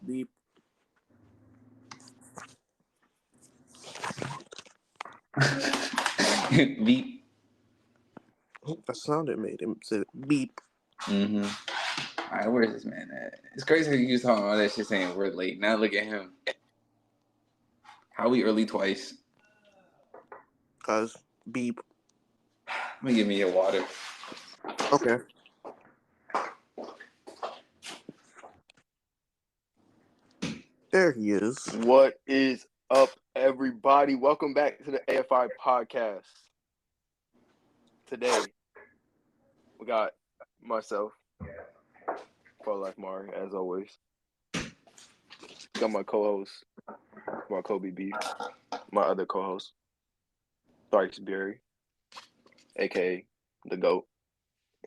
Beep. Beep. That sound it made him say beep. Mm-hmm. All right, where's this man at? It's crazy that you was talking all that shit saying we're late. Now look at him. How we early twice? Cause beep. Let me give me your water. Okay. There he is. What is up, everybody? Welcome back to the AFI podcast. Today, we got myself, Pro Life Mari, as always. Got my co-host, my Kobe Beef, my other co-host, Thryce Berry, a.k.a. The GOAT,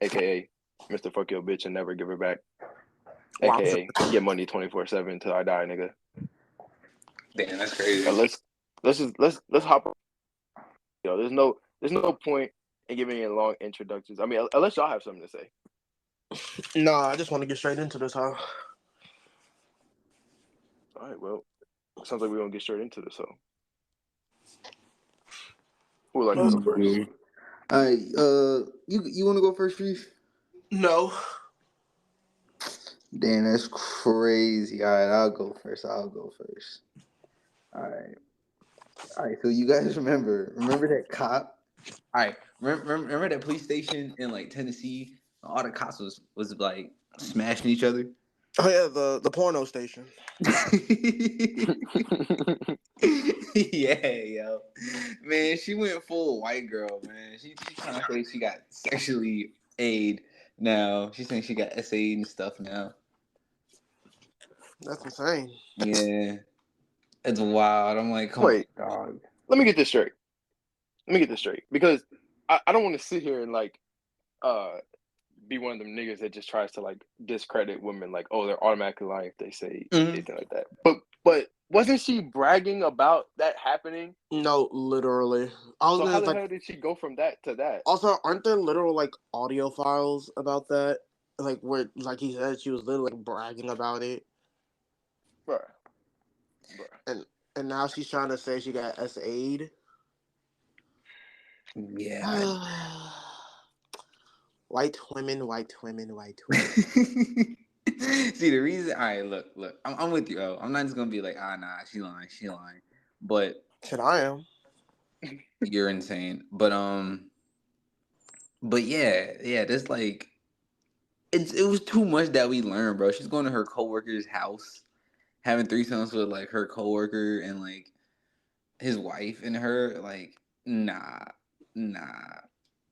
a.k.a. Mr. Fuck Your Bitch and Never Give Her Back, a.k.a. Get money 24/7 till I die, nigga. Damn, that's crazy. Let's hop. Yo, there's no point in giving it long introductions. I mean, unless y'all have something to say. Nah, I just want to get straight into this, huh? All right, well, sounds like we're gonna get straight into this. So, who would like to go first? All right, you want to go first, Reef? No. Damn, that's crazy. All right, I'll go first. All right. So you guys remember that cop? All right, remember that police station in like Tennessee? All the cops was like smashing each other. Oh yeah, the porno station. Yeah, yo, man, she went full white girl, man. She trying to say she got sexually aid now. She's saying she got SA and stuff now. That's insane. Yeah, it's wild. I'm like, come on, dog. Let me get this straight. Because I don't want to sit here and like be one of them niggas that just tries to like discredit women, like, oh, they're automatically lying if they say anything like that. But wasn't she bragging about that happening? No, literally. So how the hell did she go from that to that? Also, aren't there literal like audio files about that? Like where, like he said, she was literally like, bragging about it. Bruh. And now she's trying to say she got SA'd. Yeah. White women. See, the reason, all right, look, I'm with you, I'm not just gonna be like, nah, she lying, but shit, I am. You're insane, but yeah, this like, it was too much that we learned, bro. She's going to her coworker's house, having threesomes with like her coworker and like his wife and her, like, nah.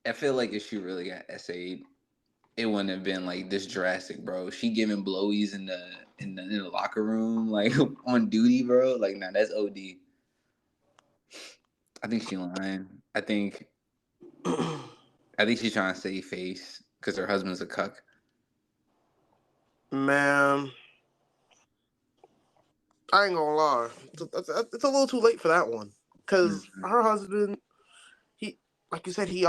I feel like if she really got SA'd, it wouldn't have been like this drastic, bro. She giving blowies in the locker room, like on duty, bro. Like, nah, that's OD. I think she lying. I think she's trying to save face because her husband's a cuck. Man, I ain't gonna lie. It's a little too late for that one. Because her husband, he, like you said, he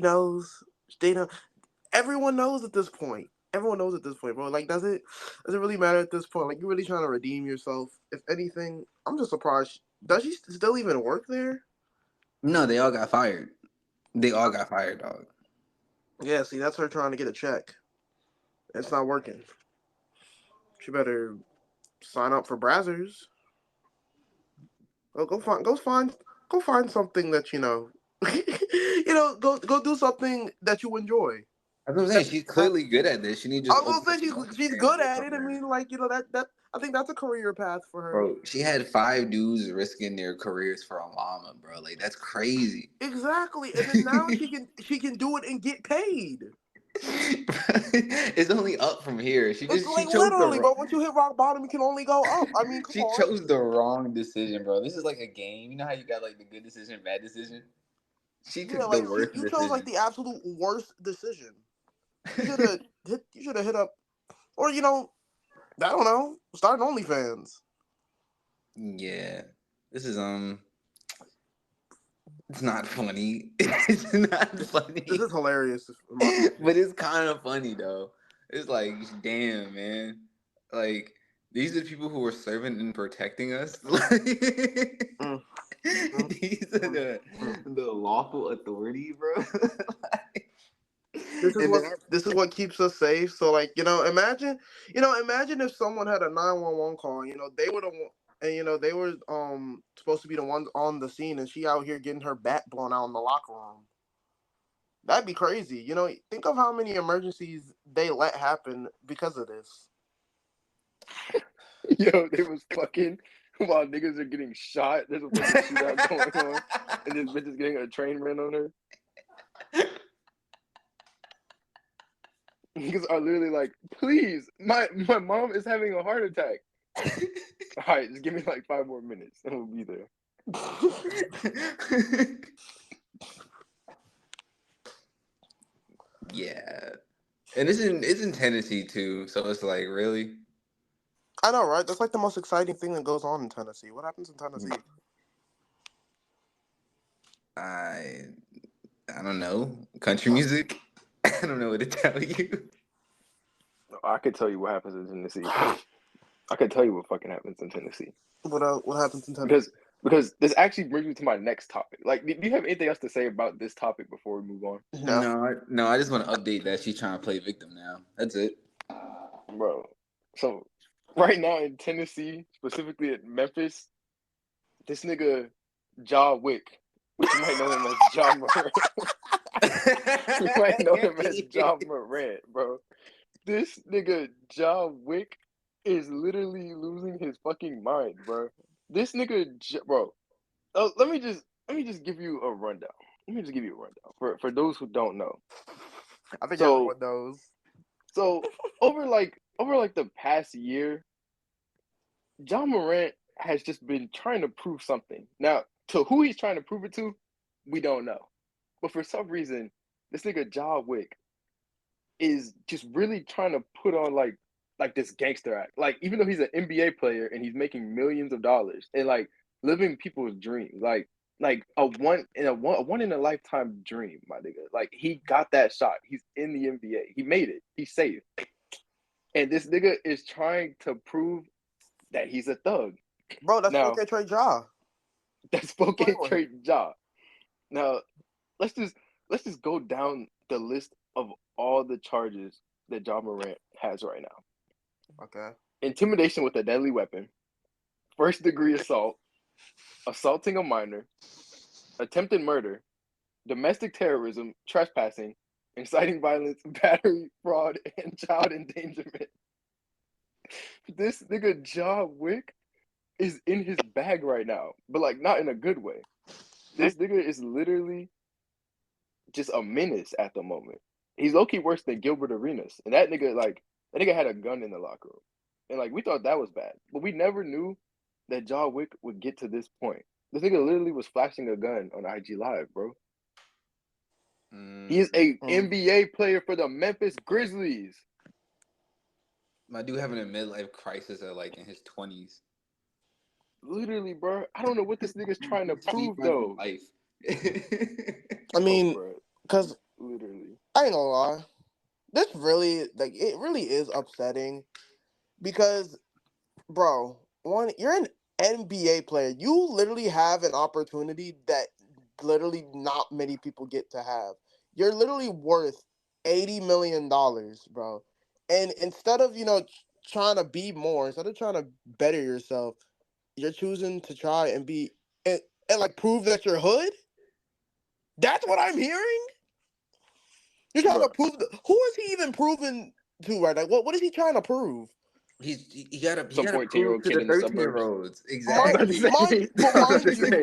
knows. They know. Everyone knows at this point. Bro. Like, does it really matter at this point? Like, you're really trying to redeem yourself. If anything, I'm just surprised. Does she still even work there? No, they all got fired. Dog. Yeah, see, that's her trying to get a check. It's not working. She better sign up for Brazzers. Go find something that you know. Go do something that you enjoy. That's what I'm saying. She's clearly good at this. She needs just. I was gonna say she's good at it. I mean, like, that I think that's a career path for her. Bro, she had 5 dudes risking their careers for a llama, bro. Like, that's crazy. Exactly, and then now she can do it and get paid. It's only up from here. She chose literally, but once you hit rock bottom, you can only go up. I mean, she chose the wrong decision, bro. This is like a game. You know how you got like the good decision, bad decision? She took the worst decision. You chose like the absolute worst decision. You should have hit up, or I don't know, start an OnlyFans. Yeah, this is it's not funny. It's not funny. This is hilarious, but it's kind of funny though. It's like, damn, man. Like, These are the people who were serving and protecting us. Mm, These are mm. the lawful authority, bro. This is And what then our this is what keeps us safe. So like, imagine if someone had a 911 call. They were the one, and they were supposed to be the ones on the scene, and she out here getting her back blown out in the locker room. That'd be crazy. Think of how many emergencies they let happen because of this. Yo, they was fucking while niggas are getting shot. There's a fucking shootout going on, and this bitch is getting a train ran on her. Niggas are literally like, please, my mom is having a heart attack. All right, just give me like 5 more minutes, and we'll be there. Yeah, and it's in Tennessee too, so it's like really. I know, right? That's like the most exciting thing that goes on in Tennessee. What happens in Tennessee? I I don't know, country music. I don't know what to tell you. I could tell you what happens in Tennessee. I could tell you what fucking happens in Tennessee. What happens in Tennessee? Because this actually brings me to my next topic. Like, do you have anything else to say about this topic before we move on? No, I just want to update that she's trying to play victim now. That's it. Bro, so right now in Tennessee, specifically at Memphis, this nigga Ja Wick, which you might know him as Ja Morant. You might know him as Ja Morant, bro. This nigga Ja Wick is literally losing his fucking mind, bro. This nigga, bro. Let me just give you a rundown. Let me just give you a rundown for those who don't know. I think So everyone knows. So over the past year, Ja Morant has just been trying to prove something. Now, to who he's trying to prove it to, we don't know. But for some reason, this nigga Ja Wick is just really trying to put on like this gangster act. Like, even though he's an NBA player and he's making millions of dollars and like living people's dreams, like a one in a lifetime dream, my nigga. Like, he got that shot. He's in the NBA. He made it. He's safe. And this nigga is trying to prove that he's a thug. Bro, that's Now, okay, Trey Ja. that's fucking Trey Ja. Now, let's just go down the list of all the charges that Ja Morant has right now. Okay. Intimidation with a deadly weapon, first degree assault, assaulting a minor, attempted murder, domestic terrorism, trespassing, inciting violence, battery, fraud, and child endangerment. This nigga Ja Wick is in his bag right now, but like not in a good way. This nigga is literally just a menace at the moment. He's low-key worse than Gilbert Arenas. And that nigga had a gun in the locker room. And like, we thought that was bad. But we never knew that Ja Wick would get to this point. This nigga literally was flashing a gun on IG Live, bro. He is a NBA player for the Memphis Grizzlies. My dude having a midlife crisis at like in his 20s. Literally, bro. I don't know what this nigga's trying to prove though. Life. I mean, because literally, I ain't gonna lie, this really it really is upsetting because, bro, you're an NBA player. You literally have an opportunity that literally not many people get to have. You're literally worth $80 million, bro. And instead of trying to be more, instead of trying to better yourself, you're choosing to try and be and like prove that you're hood. That's what I'm hearing. You're trying to prove. Who is he even proving to right now? What is he trying to prove? He gotta some 14-year-old to kid the in the 13-year-olds. suburbs. Exactly.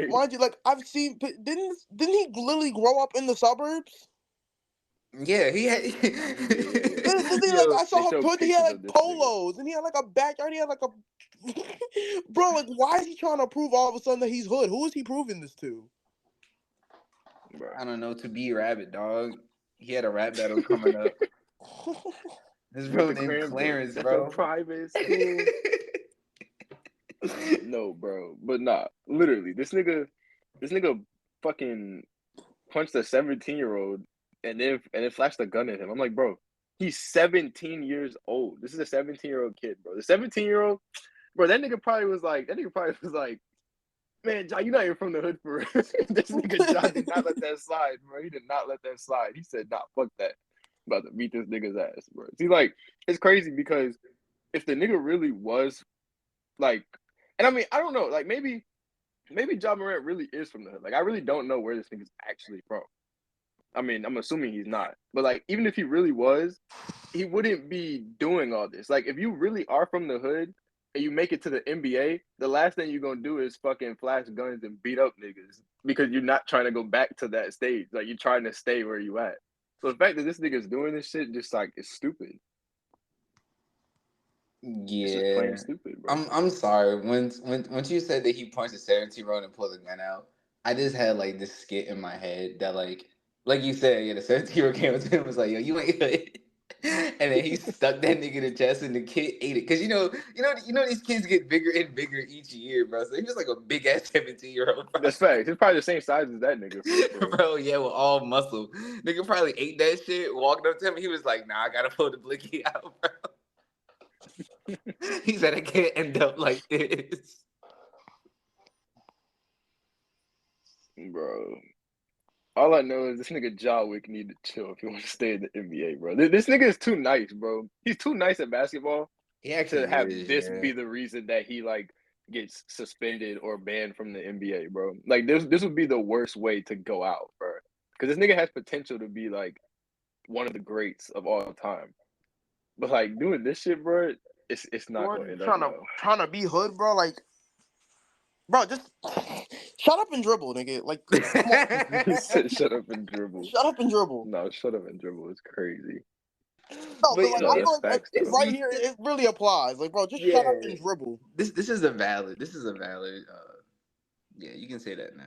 Mind you, like I've seen. Didn't he literally grow up in the suburbs? Yeah, he had. Like I saw him put. He had like polos, and he had like a backyard. He had like a. Bro, like why is he trying to prove all of a sudden that he's hood? Who is he proving this to? I don't know. To be Rabbit, dog. He had a rap battle coming up. His real name Clarence, bro. That's a private school. No, bro, but nah. Literally, this nigga fucking punched a 17-year-old and then flashed a gun at him. I'm like, bro, He's 17 years old. This is a 17-year-old kid, bro. The 17-year-old, bro, that nigga probably was like, man, Ja, you're not even from the hood for real. This nigga Ja did not let that slide, bro. He did not let that slide. He said, nah, fuck that. I'm about to beat this nigga's ass, bro. See, like, it's crazy because if the nigga really was like, and I mean, I don't know, like maybe Ja Morant really is from the hood. Like, I really don't know where this nigga's actually from. I mean, I'm assuming he's not. But like, even if he really was, he wouldn't be doing all this. Like, if you really are from the hood and you make it to the NBA, the last thing you're gonna do is fucking flash guns and beat up niggas because you're not trying to go back to that stage. Like, you're trying to stay where you at. So the fact that this nigga's doing this shit just like is stupid. Yeah, it's just plain stupid, bro. I'm sorry. Once you said that he punched a 17-year-old and pulled a gun out, I just had like this skit in my head that like you said, yeah, the 17-year-old came up to him and was like, yo, you ain't hood. And then he stuck that nigga in the chest and the kid ate it. Cause these kids get bigger and bigger each year, bro. So he was like a big ass 17-year-old. That's facts. He's probably the same size as that nigga, for Bro, yeah, with all muscle. Nigga probably ate that shit, walked up to him, he was like, nah, I gotta pull the blicky out, bro. He said I can't end up like this. bro. All I know is this nigga Ja Wick need to chill if he want to stay in the NBA, bro. This nigga is too nice, bro. He's too nice at basketball He actually to have is, this yeah. be the reason that he like gets suspended or banned from the NBA, bro. Like this would be the worst way to go out, bro. Because this nigga has potential to be like one of the greats of all time. But like doing this shit, bro, it's not going to end up well. Trying to be hood, bro. Like, bro, just shut up and dribble, nigga. Like, He said, "Shut up and dribble." Shut up and dribble. No, shut up and dribble is crazy. No, but like, No, I that's feel like facts, it's though. right here. It really applies. Like, bro, just shut up and dribble. This is a valid. Yeah, you can say that now.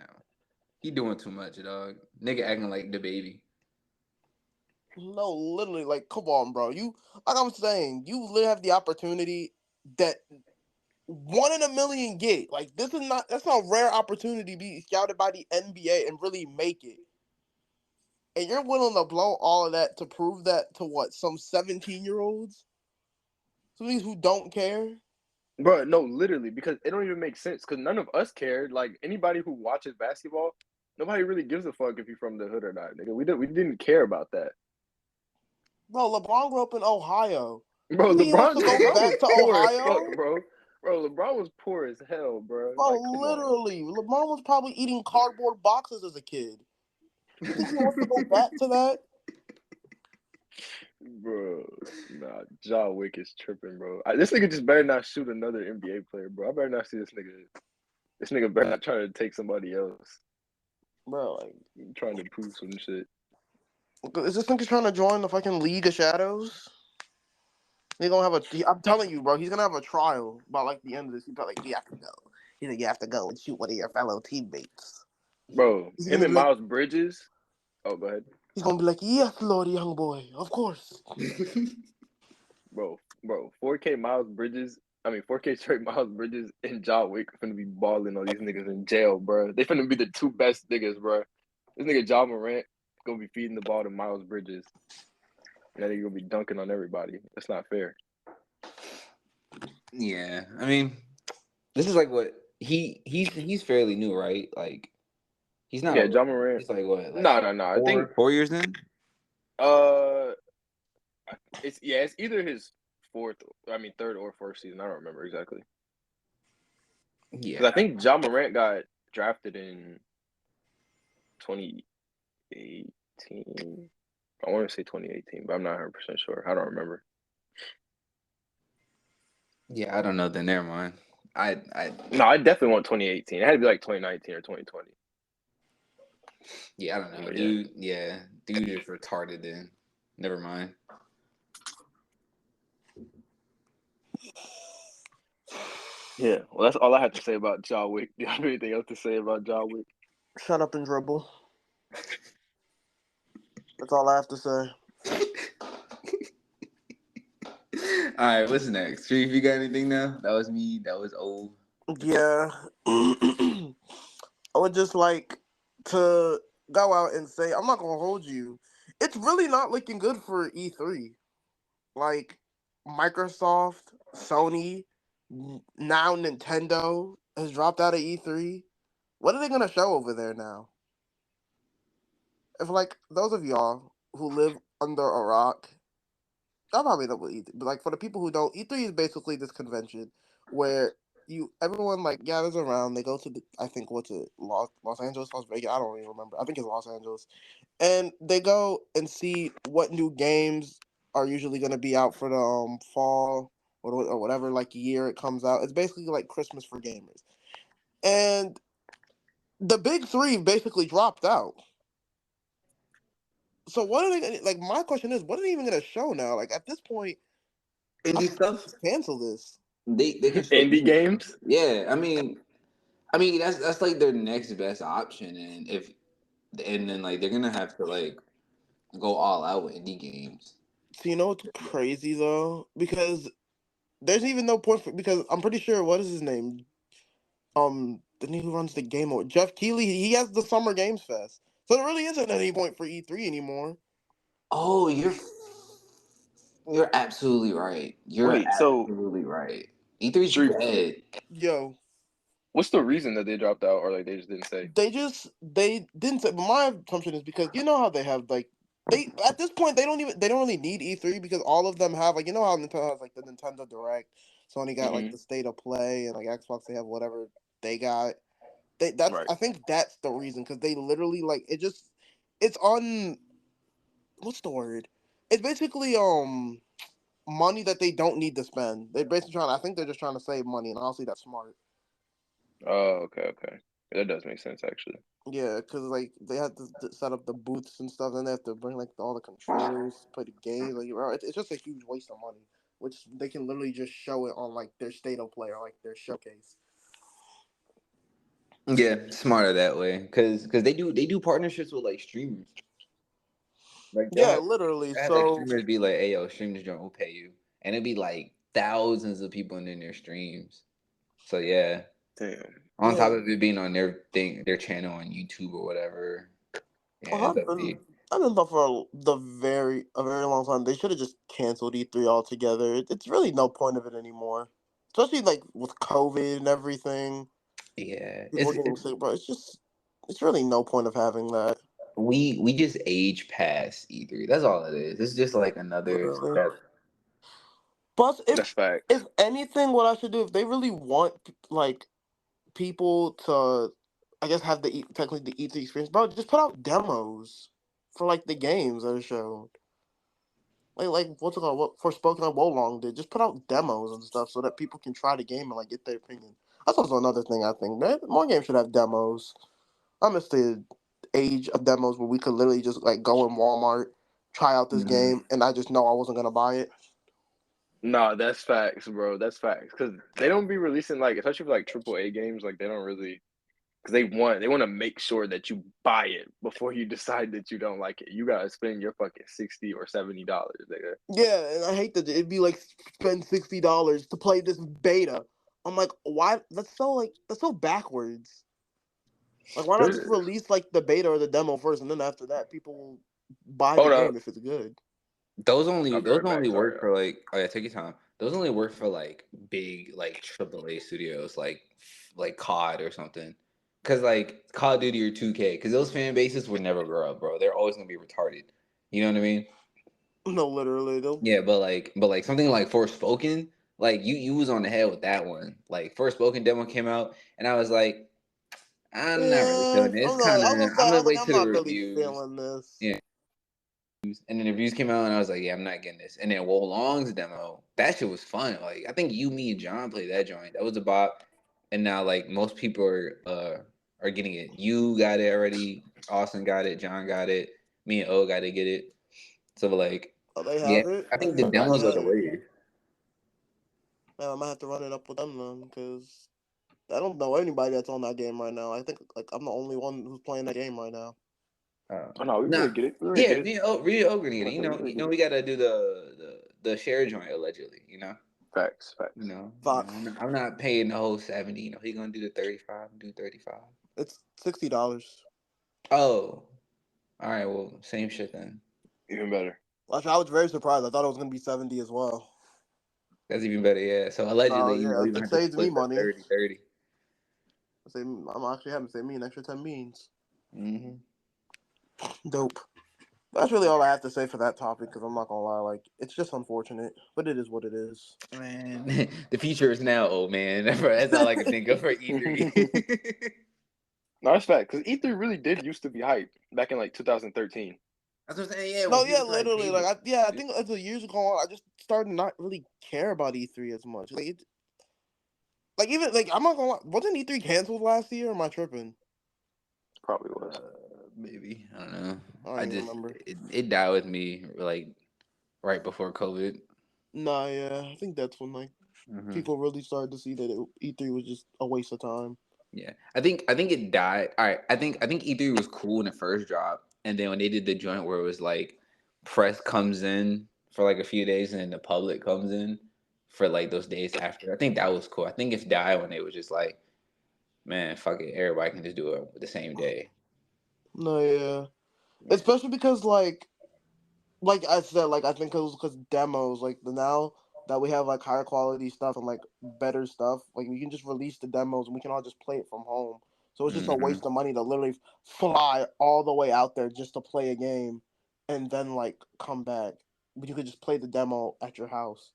He doing too much, dog. Nigga acting like the baby. No, literally, like, come on, bro. You, like I'm saying, you literally have the opportunity that 1 in a million get. Like, that's a rare opportunity to be scouted by the NBA and really make it. And you're willing to blow all of that to prove that to what? Some 17-year-olds? Some of these who don't care? Bro, no, literally, because it don't even make sense. Because none of us cared. Like anybody who watches basketball, nobody really gives a fuck if you're from the hood or not, nigga. We didn't care about that. Bro, LeBron grew up in Ohio. Bro, You mean he wants to go back was to poor as Ohio? fuck, bro. Bro, LeBron was poor as hell, bro. Bro, Like, come literally, LeBron was probably eating cardboard boxes as a kid. You think he wants to go back to that? Bro, nah, Ja Wick is tripping, bro. This nigga just better not shoot another NBA player, bro. I better not see this nigga. This nigga better not try to take somebody else. Bro, like, trying to prove some shit. Is this nigga trying to join the fucking League of Shadows? He's gonna have I'm telling you, bro, he's gonna have a trial by like the end of this. He's probably like, you have to go. He's like, you have to go and shoot one of your fellow teammates. Bro, He's him and Miles Bridges. Oh, go ahead. He's gonna be like, yes, Lord, young boy, of course. bro, 4K Miles Bridges. 4K straight Miles Bridges and Ja Wick finna be balling on these niggas in jail, bro. They finna be the two best niggas, bro. This nigga Ja Morant gonna be feeding the ball to Miles Bridges. And then he's gonna be dunking on everybody. That's not fair. Yeah, I mean, this is like what he's fairly new, right? Like, he's not. Yeah, Ja Morant. He's like what? Like no. I think 4 years in. It's either his third or fourth season. I don't remember exactly. Yeah, because I think Ja Morant got drafted in 2018. I want to say 2018, but I'm not 100% sure. I don't remember. Yeah, I don't know. Then never mind. I definitely want 2018. It had to be like 2019 or 2020. Yeah, I don't know. Dude is retarded then. Never mind. Yeah, well, that's all I have to say about Ja Wick. Do you have anything else to say about Ja Wick? Shut up and dribble. That's all I have to say. All right, what's next? Tree, if you got anything now? That was me. That was old. Yeah. I would just like to go out and say, I'm not going to hold you. It's really not looking good for E3. like Microsoft, Sony, now Nintendo has dropped out of E3. What are they gonna show over there now? If like those of y'all who live under a rock, I probably know what E3, but like for the people who don't, E3 is basically this convention where everyone like gathers around. They go to I think what's it, Los Angeles, Las Vegas. I don't even remember. I think it's Los Angeles, and they go and see what new games are usually going to be out for the fall or whatever like year it comes out. It's basically like Christmas for gamers, and the big three basically dropped out. So what are they like? My question is, what are they even going to show now? Like at this point, I Indie think they stuff. just cancel this. They can show. Indie games. Yeah, I mean that's like their next best option, and then like they're gonna have to like go all out with indie games. So you know what's crazy though? Because there's even no point because I'm pretty sure what is his name? The nigga who runs the game over Jeff Keighley, he has the Summer Games Fest. So there really isn't any point for E3 anymore. Oh, you're absolutely right. You're Wait, so absolutely right. E3's Street, dead. Yo, what's the reason that they dropped out, or like they just didn't say? they didn't say, but my assumption is because you know how they have like they at this point they don't really need E3 because all of them have like you know how Nintendo has like the Nintendo Direct, Sony got like Hmm. the State of Play and like Xbox they have whatever they got. That's Right. I think that's the reason because they literally like it's on what's the word? It's basically money that they don't need to spend. They're basically trying. I think they're just trying to save money, and honestly, that's smart. Oh, okay, okay. That does make sense actually. Yeah, because like they have to set up the booths and stuff, and they have to bring like all the controllers to play the games. Like, bro, it's just a huge waste of money, which they can literally just show it on like their state of play or like their showcase. Yeah, smarter that way because they do partnerships with like streamers. Like Yeah, literally. they'll have like So streamers be like, "Hey, yo, stream this joint, we'll pay you," and it'd be like thousands of people in their streams. So yeah, Damn. on yeah, top of it being on their channel on YouTube or whatever, yeah, well, it's up to you. I've been thought for a very long time. They should have just canceled E3 altogether. It's really no point of it anymore, especially like with COVID and everything. Yeah, People getting sick, bro. It's really no point of having that. we just age past E3. That's all it is. It's just like another Literally. step. Plus, That's if facts. anything, what I should do if they really want like people to, I guess have technically the E3 experience, bro, just put out demos for like the games that are shown. Like what's it called? What Forspoken and Wolong did? Just put out demos and stuff so that people can try the game and like get their opinion. That's also another thing I think. Man, more games should have demos. I miss the age of demos where we could literally just like go in Walmart, try out this Mhm. game, and I just know I wasn't gonna buy it. Nah, that's facts, bro. That's facts. Because they don't be releasing like, especially for like AAA games, like they don't really. Because they want to make sure that you buy it before you decide that you don't like it. You gotta spend your fucking $60 or $70, nigga. Yeah, and I hate that it'd be like spend $60 to play this beta. I'm like, why? That's so backwards. Like, why not just There's- release like the beta or the demo first, and then after that, people will buy the Hold up, game if it's good. Those only I'll be those right back. only Sorry, work y'all. for like oh yeah, take your time. Those only work for like big like AAA studios like COD or something. Cause like Call of Duty or 2K, cause those fan bases would never grow up, bro. They're always gonna be retarded. You know what I mean? No, literally, they'll. Yeah, but like something like Forspoken, like you was on the head with that one. Like Forspoken demo came out, and I was like, I'm not really Yeah, feeling this. I was gonna say, I'm I gonna was like, wait I'm till the not really reviews. feeling this. Yeah, and then the reviews came out, and I was like, yeah, I'm not getting this. And then Wolong's demo, that shit was fun. Like I think you, me, and John played that joint. That was a bop. And now like most people are getting it. You got it already. Austin got it. John got it. Me and O got to get it. So like, Oh, they yeah, have it. I I think didn't the even know demos are the that. wave. Man, I might have to run it up with them then, because I don't know anybody that's on that game right now. I think like I'm the only one who's playing that game right now. Oh no, we Nah, really get it. We really yeah, get it. me and O gonna get I it. say we really You get know, it. we gotta do the share joint allegedly. Facts, facts. I'm not paying the whole 70. He gonna do the 35, do 35. It's $60. Oh, all right. Well, same shit then. Even better. Actually, I was very surprised. I thought it was gonna be 70 as well. That's even better, yeah. So No, allegedly, yeah, we're gonna it have to saves me split the money. 30-30. I'm actually having to save me an extra 10 beans. Mm-hmm. Dope. That's really all I have to say for that topic. Because I'm not gonna lie, like it's just unfortunate, but it is what it is. Man, the future is now, old man. That's all I can think of for E3. No, that's fact. Because E3 really did used to be hype back in like 2013. That's what I'm saying. Yeah, No, when yeah, people started literally, cable. like I think as the years go on, I just started not really care about E3 as much. Like even like I'm not gonna lie, wasn't E3 canceled last year? Or am I tripping? Probably was. Maybe I don't know. I don't I even just remember. it died with me like right before COVID. Nah, yeah, I think that's when like Mm-hmm. people really started to see that E3 was just a waste of time. Yeah, I think it died. All right, I think E3 was cool in the first drop, and then when they did the joint where it was like press comes in for like a few days, and then the public comes in for like those days after. I think that was cool. I think it died when they was just like, man, fuck it, everybody can just do it the same day. No, yeah, Yeah. especially because like I said, like I think it was because demos, like the now that we have like higher quality stuff and like better stuff, like we can just release the demos and we can all just play it from home. So it's just a Mm-hmm. waste of money to literally fly all the way out there just to play a game and then like come back. But you could just play the demo at your house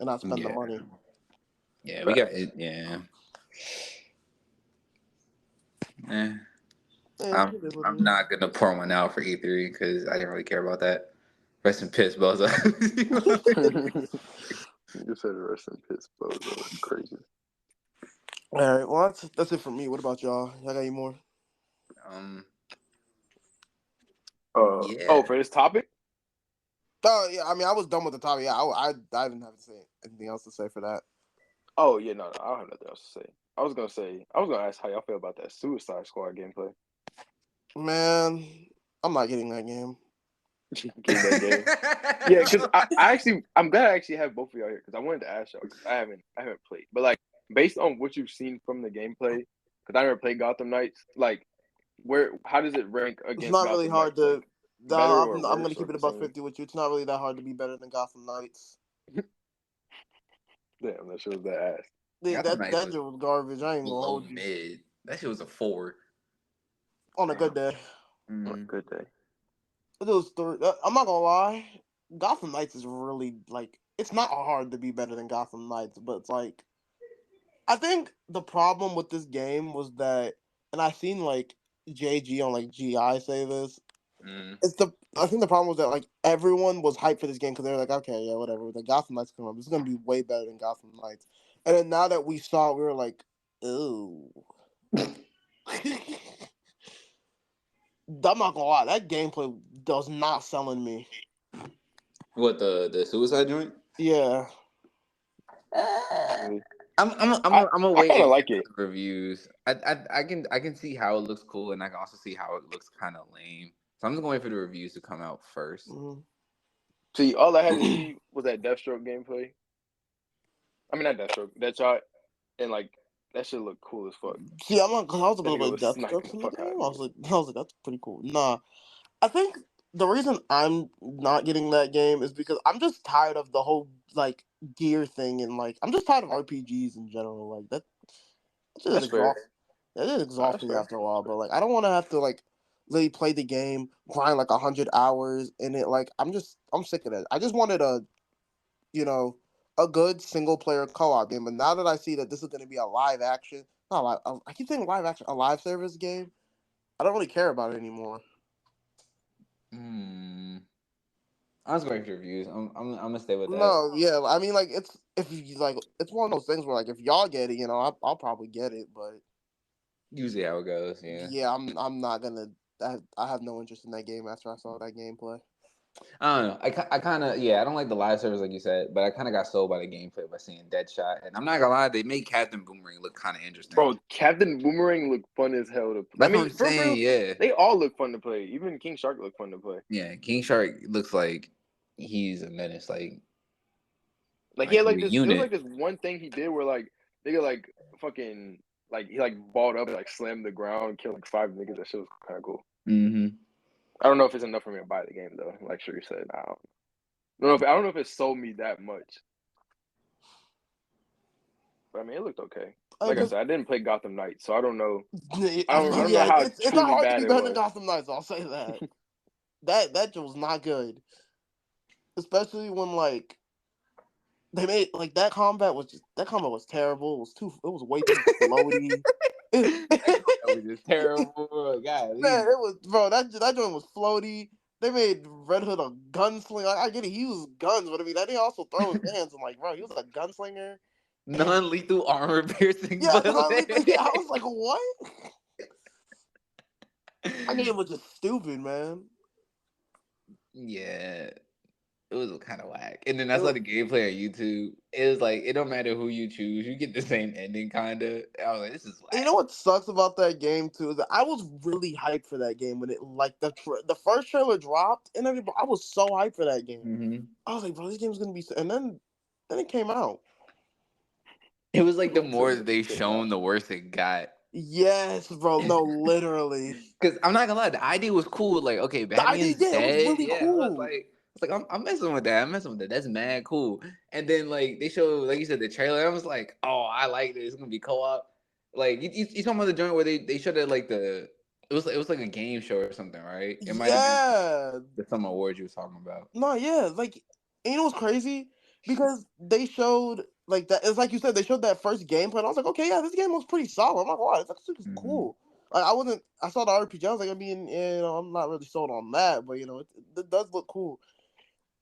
and not spend the Yeah, money. yeah, we got Facts. it. Yeah, eh. Yeah, I'm it is what it I'm is. not gonna pour one out for E3 because I didn't really care about that. Rest in piss, bozo. You said rest in piss, bozo. It's crazy. All right, well that's it for me. What about y'all? Y'all got any more? um, Oh, yeah. for this topic? Oh yeah, I mean I was done with the topic. Yeah, I didn't have to say anything else to say for that. Oh yeah, no, I don't have nothing else to say. I was gonna ask how y'all feel about that Suicide Squad gameplay. Man, I'm not getting that game. Getting that game. Yeah, because I'm glad I actually have both of y'all here because I wanted to ask y'all because I haven't played, but like based on what you've seen from the gameplay, because I never played Gotham Knights, like how does it rank It's against not really Gotham hard Knights? Like to. better or I'm gonna worse keep or it the about same? 50 with you. It's not really that hard to be better than Gotham Knights. Damn, that shit was that ass. Gotham That Knights that was shit was garbage. I ain't gonna below hold you. mid. That shit was a 4. On a good Damn, day, Mm. good day. it was three. I'm not gonna lie. Gotham Knights is really like it's not hard to be better than Gotham Knights, but it's like I think the problem with this game was that, and I seen like JG on like GI say this. Mm. I think the problem was that like everyone was hyped for this game because they were like, okay, yeah, whatever. The Gotham Knights come up. This is gonna be way better than Gotham Knights. And then now that we saw, it, we were like, ooh. I'm not gonna lie, that gameplay does not selling me. What the suicide joint? Yeah. Really. I'm I wait kind of and like get it. the reviews. I can see how it looks cool, and I can also see how it looks kind of lame. So I'm just going to wait for the reviews to come out first. Mm-hmm. See, all I had to see was that Deathstroke gameplay. I mean, not Deathstroke, Deadshot, and like that shit look cool as fuck. See, I'm not because I was That gonna nigga play was sniping Deathstrokes the in the fuck out game. of niggas. I was like, that's pretty cool. Nah, I think the reason I'm not getting that game is because I'm just tired of the whole like gear thing and like I'm just tired of RPGs in general. Like that just That's fair. exhaust that just Nah, exhausts that's me fair. after a while. But like I don't want to have to like really play the game, grind like 100 hours in it. Like I'm sick of that. I just wanted you know a good single player co-op game. But now that I see that this is going to be a live action, not live. I keep saying live action, a live service game. I don't really care about it anymore. Hmm. I'm just waiting for the reviews. I'm gonna stay with that. No, yeah, I mean, like it's if you like, it's one of those things where like if y'all get it, I'll probably get it, but Usually how it goes. Yeah. yeah, I'm not gonna. I have no interest in that game after I saw that gameplay. I don't know. I kind of I don't like the live service like you said, but I kind of got sold by the gameplay by seeing Deadshot, and I'm not gonna lie, they made Captain Boomerang look kind of interesting. Bro, Captain Boomerang looked fun as hell to play. I That's what I'm mean, for real, saying. Yeah. they all look fun to play. Even King Shark looked fun to play. Yeah. King Shark looks like he's a menace. Like he Like had he's like a this. There was unit. like this one thing he did where like nigga like fucking like he like balled up and like slammed the ground, killed like 5 niggas. That shit was kind of cool. Mm-hmm. I don't know if it's enough for me to buy the game though. Like Sure said, I don't. I don't know if it sold me that much. But I mean, it looked okay. Like I said, I didn't play Gotham Knights, so I don't know. I don't know yeah, how it's not truly hard to bad be it better than was. Gotham Knights. I'll say that. that was not good, especially when like they made like that combat was terrible. It was way too floaty. That was just terrible. God, Man, it was bro. That joint was floaty. They made Red Hood a gunslinger. Like, I get it, he used guns, but I mean that he also throw his hands. I'm like, bro, he was a gunslinger. non-lethal armor piercing Yeah, bullet. yeah, I was like, what? I mean, it was just stupid, man. Yeah, it was kind of whack. And then I It saw was, the gameplay on YouTube. It was like it don't matter who you choose, you get the same ending, kind of. I was like, this is you whack. know what sucks about that game too is that I was really hyped for that game when it like the first trailer dropped and everybody. I was so hyped for that game. Mm-hmm. I was like, bro, this game's gonna be. And then it came out. It was like the So more they shown, the worse it got. Yes, bro. No, literally. Because I'm not gonna lie, the idea was cool. Like, okay, The idea, Batman's yeah, it was dead. really Yeah, cool. I'm messing with that. I'm messing with that. That's mad cool. And then like they showed, like you said, the trailer. I was like, oh, I like this. It's gonna be co-op. Like you talking about the joint where they showed it like it was like a game show or something, right? It might have been Yeah. the Summer Awards you was talking about. No, yeah. Like, and you know what's crazy? Because they showed like that. It's like you said, they showed that first gameplay. And I was like, okay, yeah, this game looks pretty solid. I'm like, wow, it's actually Mm-hmm. cool. Like, I wasn't. I saw the RPG. I was like, I mean, I'm not really sold on that, but it does look cool.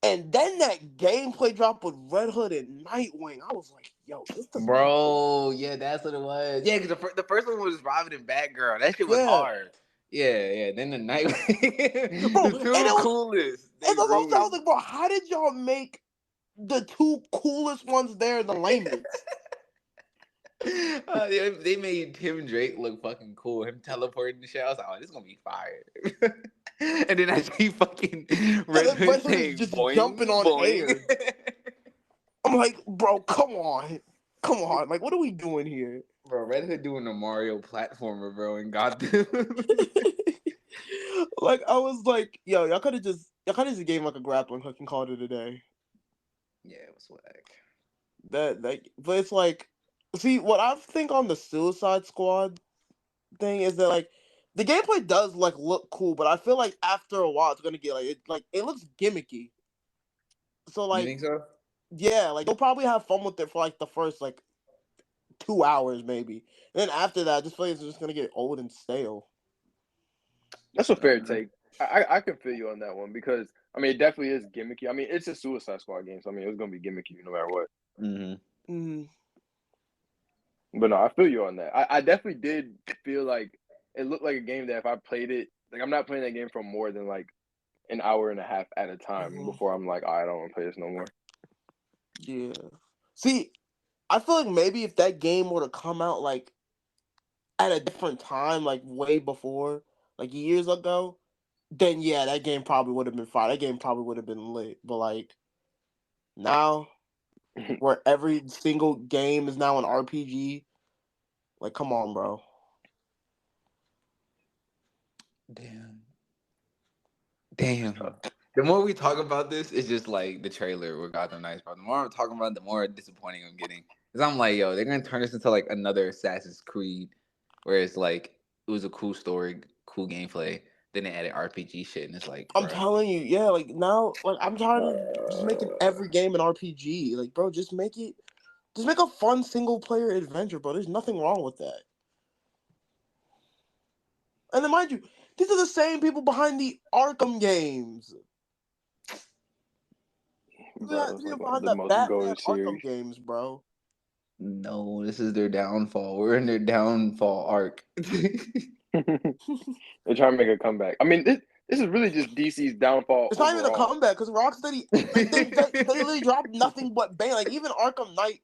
And then that gameplay drop with Red Hood and Nightwing. I was like, yo, this is Bro, yeah, that's what it was. Yeah, because the first one was Robin and Batgirl. That shit was yeah, hard. Yeah. Then the night, bro. the And two coolest, that's they what I was ruined. like, bro, how did y'all make the two coolest ones there the lamest? They made Tim Drake look fucking cool. Him teleporting the shit. I was like, oh, this is gonna be fire. And then I see fucking And Red then Hood Red Hood is saying just boing, jumping on boing. air. I'm like, bro, come on. Come on. Like, what are we doing here? Bro, Red Hood doing a Mario platformer, bro, and got them. Like, I was like, yo, y'all could have just gave him like a grappling hook and called it a day. Yeah, it was whack. But it's like, see, what I think on the Suicide Squad thing is that like the gameplay does like look cool, but I feel like after a while it's gonna get like it looks gimmicky. So You like think so? yeah, like you'll probably have fun with it for like the first like 2 hours maybe. And then after that, I just feel like it's just gonna get old and stale. That's a fair take. I can feel you on that one because I mean it definitely is gimmicky. I mean it's a Suicide Squad game, so I mean it's gonna be gimmicky no matter what. Mm-hmm. Mm. But no, I feel you on that. I definitely did feel like it looked like a game that if I played it, like I'm not playing that game for more than like an hour and a half at a time before I'm like, I don't want to play this no more. Yeah. See, I feel like maybe if that game were to come out like at a different time, like way before, like years ago, then yeah, that game probably would have been fine. That game probably would have been lit. But like now, where every single game is now an RPG, like come on, bro. Damn. The more we talk about this, it's just like the trailer with Gotham Knights, bro. The more I'm talking about it, the more disappointing I'm getting. Because I'm like, yo, they're going to turn this into like another Assassin's Creed, where it's like, it was a cool story, cool gameplay. Then they added RPG shit, and it's like, I'm bro. telling you, yeah, like now, like I'm tired of just making every game an RPG. Like, bro, just make a fun single player adventure, bro. There's nothing wrong with that. And then mind you, these are the same people behind the Arkham games. Bro, it's They're like behind the the most Batman goated Arkham series. games, bro. No, this is their downfall. We're in their downfall arc. They're trying to make a comeback. I mean, this is really just DC's downfall It's not even a overall. comeback because Rocksteady, like they literally dropped nothing but bang. Like even Arkham Knight,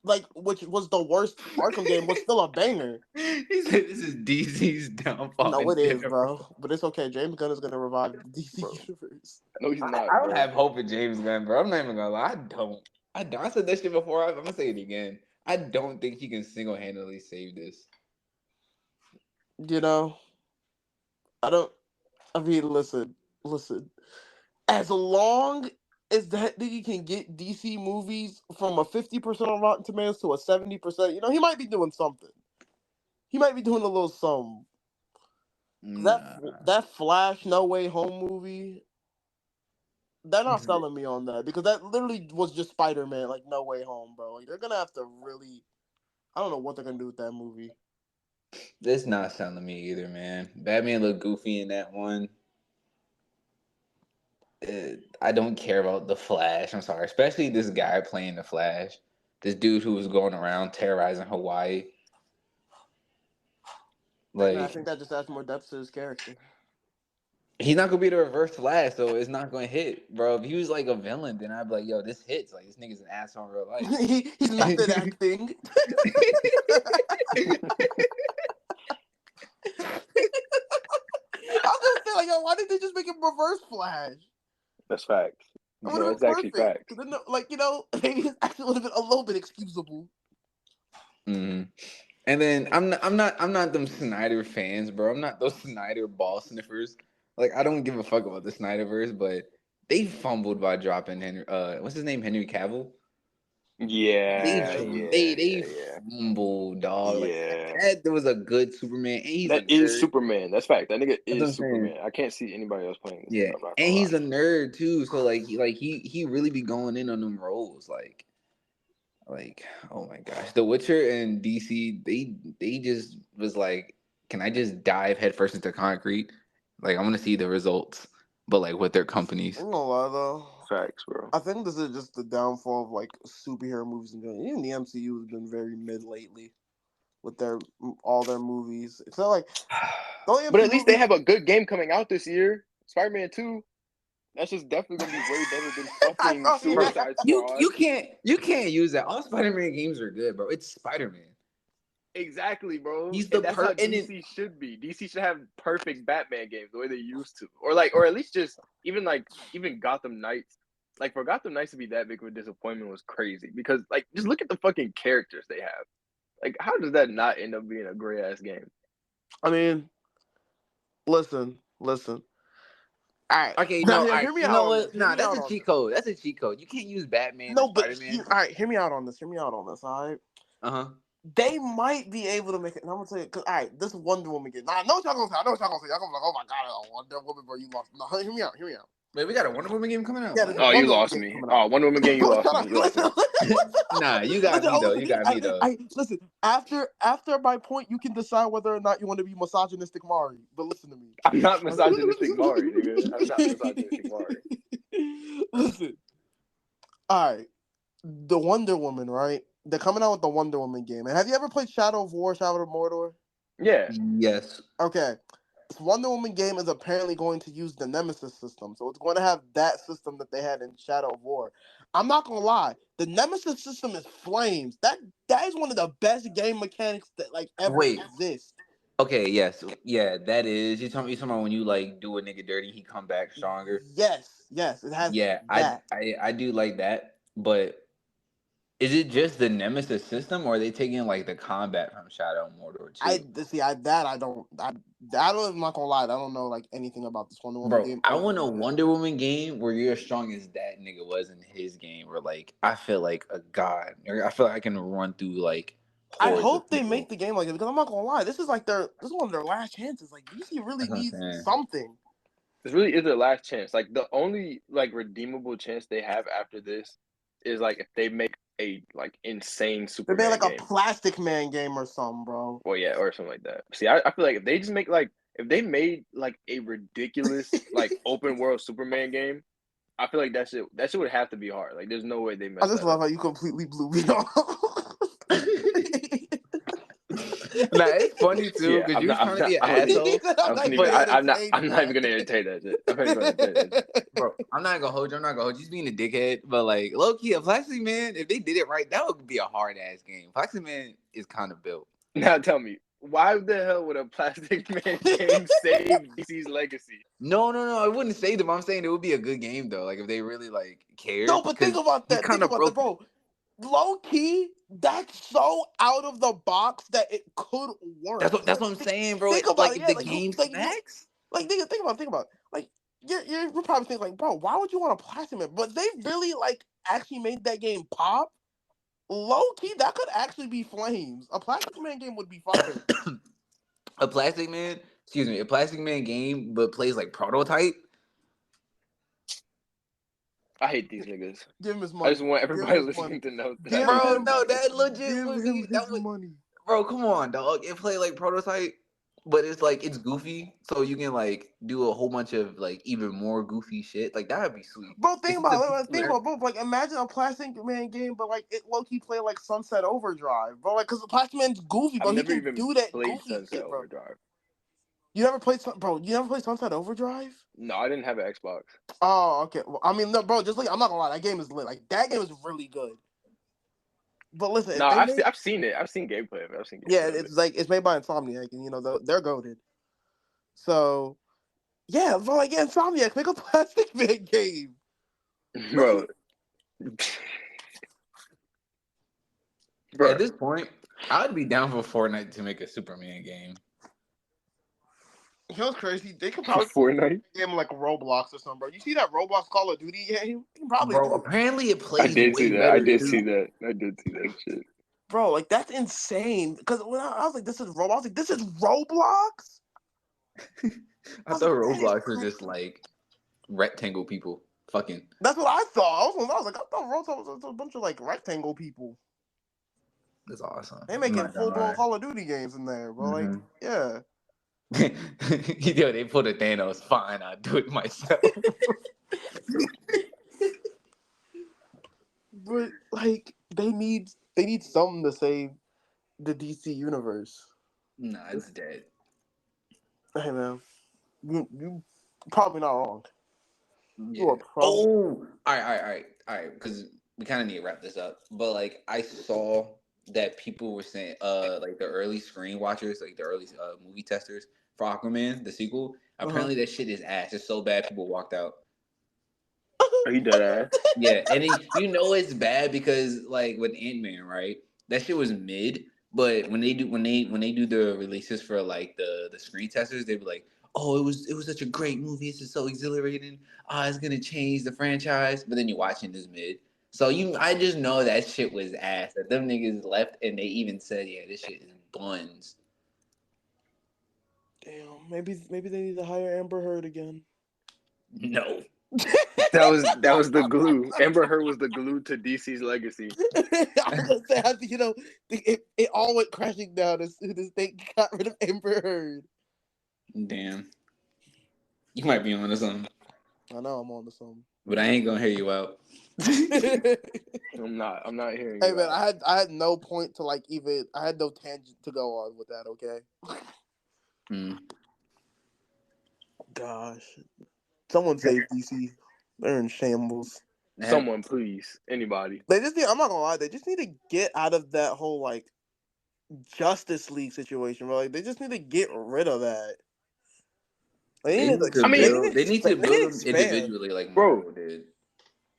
like which was the worst Arkham game, was still a banger. He said this is DC's downfall No, in it is, general. bro. But it's okay. James Gunn is gonna revive the DC Bro, universe. no, he's not, I don't bro. have hope in James Gunn, bro. I'm not even gonna lie. I don't. I said that shit before. I'm gonna say it again. I don't think he can single handedly save this. You know, I don't. I mean, listen. As long is that nigga can get DC movies from a 50% on Rotten Tomatoes to a 70%. You know, he might be doing something. He might be doing a little something. Nah. That Flash No Way Home movie, they're not selling me on that because that literally was just Spider-Man, like No Way Home, bro. Like they're gonna have to really, I don't know what they're gonna do with that movie. That's not selling me either, man. Batman looked goofy in that one. I don't care about the Flash. I'm sorry, especially this guy playing the Flash. This dude who was going around terrorizing Hawaii. Man, I Like think that just adds more depth to his character. he's not gonna be the reverse Flash, so it's not gonna hit, bro. If he was like a villain, then I'd be like, yo, this hits. Like this nigga's an asshole in real life. He's method acting. I was gonna say, like, yo, why did they just make him reverse Flash? That's facts. It would have It's been actually perfect. facts. Then, like, you know, maybe his action would have been a little bit excusable. Mm-hmm. And then I'm not them Snyder fans, bro. I'm not those Snyder ball sniffers. Like I don't give a fuck about the Snyderverse, but they fumbled by dropping Henry. What's his name? Henry Cavill. Yeah. They fumbled, dog. Like Yeah. that was a good Superman, and he's a That is nerd. Superman. That's fact. That nigga That's what is I'm saying. Superman. I can't see anybody else playing this. Yeah, I'm not and gonna he's lie. a nerd too. So he really be going in on them roles. Like oh my gosh, The Witcher and DC they just was like, can I just dive headfirst into concrete? Like I want to see the results, but like with their companies. I'm gonna lie though. Facts, bro. I think this is just the downfall of like superhero movies in general. Even the MCU has been very mid lately with all their movies. It's not like But at least they have a good game coming out this year. Spider-Man 2. That's just definitely gonna be way better than fucking Suicide Squad. You can't use that. All Spider-Man games are good, bro. It's Spider-Man. Exactly, bro. He's And that's how DC should be. DC should have perfect Batman games the way they used to, or at least just even Gotham Knights. Like for Gotham Knights to be that big of a disappointment was crazy because like just look at the fucking characters they have. Like how does that not end up being a great ass game? I mean, listen. All right. Okay, Now, no, hear me you out know on what? this. Nah, that's a cheat code. That's a cheat code. You can't use Batman No, and but Spider-Man. all right, hear me out on this. All right. They might be able to make it. And I'm gonna tell you, cause all right, this Wonder Woman game. Now I know what y'all gonna say. Y'all gonna be like, oh my god, Wonder Woman, bro, you lost. No, hear me out. Wait, we got a Wonder Woman game coming out. Yeah, Oh, you lost me. Oh, Wonder Woman game, you lost me. Nah, you got me though. You got me though. Listen, after my point, you can decide whether or not you want to be misogynistic Mari. But listen to me. I'm not misogynistic Mari, nigga. I'm not misogynistic Mari. Listen. All right. The Wonder Woman, right? They're coming out with the Wonder Woman game. And have you ever played Shadow of War, Shadow of Mordor? Yeah. Yes. Okay. This Wonder Woman game is apparently going to use the Nemesis system. So it's going to have that system that they had in Shadow of War. I'm not going to lie. The Nemesis system is flames. That is one of the best game mechanics that like ever exist. Okay, yes. Yeah, that is. You talking about when you like do a nigga dirty, he come back stronger? Yes. It has that. I do like that, but is it just the Nemesis system, or are they taking like the combat from Shadow of Mordor too? I'm not gonna lie. I don't know like anything about this Wonder Woman game. I want a Wonder Woman game where you're as strong as that nigga was in his game, where like I feel like a god. I feel like I can run through like. I hope they make the game like it because I'm not gonna lie. This is one of their last chances. Like DC really needs something. This really is their last chance. Like the only like redeemable chance they have after this is like if they make a like insane Superman they made like game. a Plastic Man game or something, bro. Well, yeah, or something like that. See, I feel like if they just make like if they made like a ridiculous like open world Superman game, I feel like that shit would have to be hard. Like there's no way they mess. I just love how you completely blew me off. Nah, it's funny too because you're trying to be an asshole. I'm not even gonna entertain that shit. Bro, I'm not gonna hold you. Just being a dickhead, but like low key, a Plastic Man, if they did it right, that would be a hard ass game. Plastic Man is kind of built. Now tell me, why the hell would a Plastic Man game save DC's legacy? No, I wouldn't say them. I'm saying it would be a good game though. Like if they really like cared. No, but think about that. Bro. Low key, that's so out of the box that it could work. That's what I'm saying, bro. Think about the game's max. Like think about it. Like You're probably thinking like, bro, why would you want a Plastic Man? But they really like actually made that game pop. Low key, that could actually be flames. A Plastic Man game would be fire. A Plastic Man game, but plays like Prototype. I hate these niggas. Give him his I money. just want everybody listening to know that I hate Bro, them no, niggas. that legit Give would him be that his would. money. Bro, come on, dog. It play like Prototype, but it's like it's goofy, so you can like do a whole bunch of like even more goofy shit. Like that would be sweet. Bro, think It's just about it. Bro. Like, imagine a Plastic Man game, but like it low key play like Sunset Overdrive, bro. Like, cause the Plastic Man's goofy, bro. I've He never can even do that played goofy Sunset shit, bro. Overdrive. You never played, bro? You never played Sunset Overdrive? No, I didn't have an Xbox. Oh, okay. Well, I mean, no, bro. Just like I'm not gonna lie, that game is lit. Like that game is really good. But listen, No, I've seen it. I've seen gameplay of it. Yeah, it's made by Insomniac, and you know they're goated. So yeah, bro, like Insomniac, make a Plastic Man game, bro. At this point, I'd be down for Fortnite to make a Superman game. You know what's crazy? They could probably Fortnite game like Roblox or something, bro. You see that Roblox Call of Duty game? You can probably Bro, do it. apparently it plays I did way see that. better I did too. see that. I did see that shit. Bro, like that's insane. Because when I was like, this is Roblox. I was like, this is Roblox. I thought Roblox was just like rectangle people fucking. That's what I thought. I was like, I thought Roblox was a bunch of like rectangle people. That's awesome. They making full blown Call of Duty games in there, bro. Mm-hmm. Like, yeah. Yo, they put a Thanos. Fine, I'll do it myself. But like, they need something to save the DC universe. Nah, it's dead. Hey man, you probably not wrong. Yeah. All right. Because we kind of need to wrap this up. But like, I saw that people were saying, like the early screen watchers, like the early movie testers for Aquaman, the sequel. Apparently, that shit is ass. It's so bad, people walked out. Are you dead ass? Yeah, and you know it's bad because like with Ant-Man, right? That shit was mid. But when they do the releases for like the screen testers, they be like, "Oh, it was such a great movie. It's just so exhilarating. It's gonna change the franchise." But then you watching this mid, so I just know that shit was ass. That them niggas left, and they even said, "Yeah, this shit is buns." Damn, maybe they need to hire Amber Heard again. No. That was the glue. Amber Heard was the glue to DC's legacy. I was gonna say, you know, it all went crashing down as soon as they got rid of Amber Heard. Damn. You might be onto something. I know I'm on to something. But I ain't gonna hear you out. I'm not hearing Hey you man, out. I had no point to like even. I had no tangent to go on with that. Okay. Gosh, someone save DC. They're in shambles. Someone, please, anybody. They just need. I'm not gonna lie. They just need to get out of that whole like Justice League situation, bro. Like they just need to get rid of that. They need to build them individually, like bro Marvel did.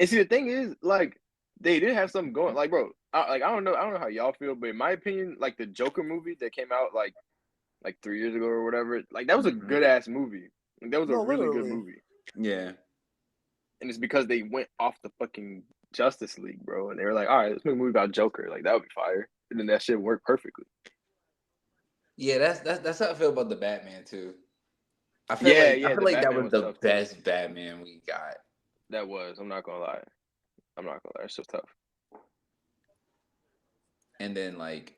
And see, the thing is, like, they did have something going. Like, bro, I don't know how y'all feel, but in my opinion, like the Joker movie that came out like 3 years ago or whatever, like that was a good ass movie. Like, that was a really good movie. Yeah. And it's because they went off the fucking Justice League, bro, and they were like, all right, let's make a movie about Joker. Like that would be fire, and then that shit worked perfectly. Yeah, that's how I feel about the Batman too. I feel like that was the best Batman we got. That was. I'm not gonna lie. It's just tough. And then like,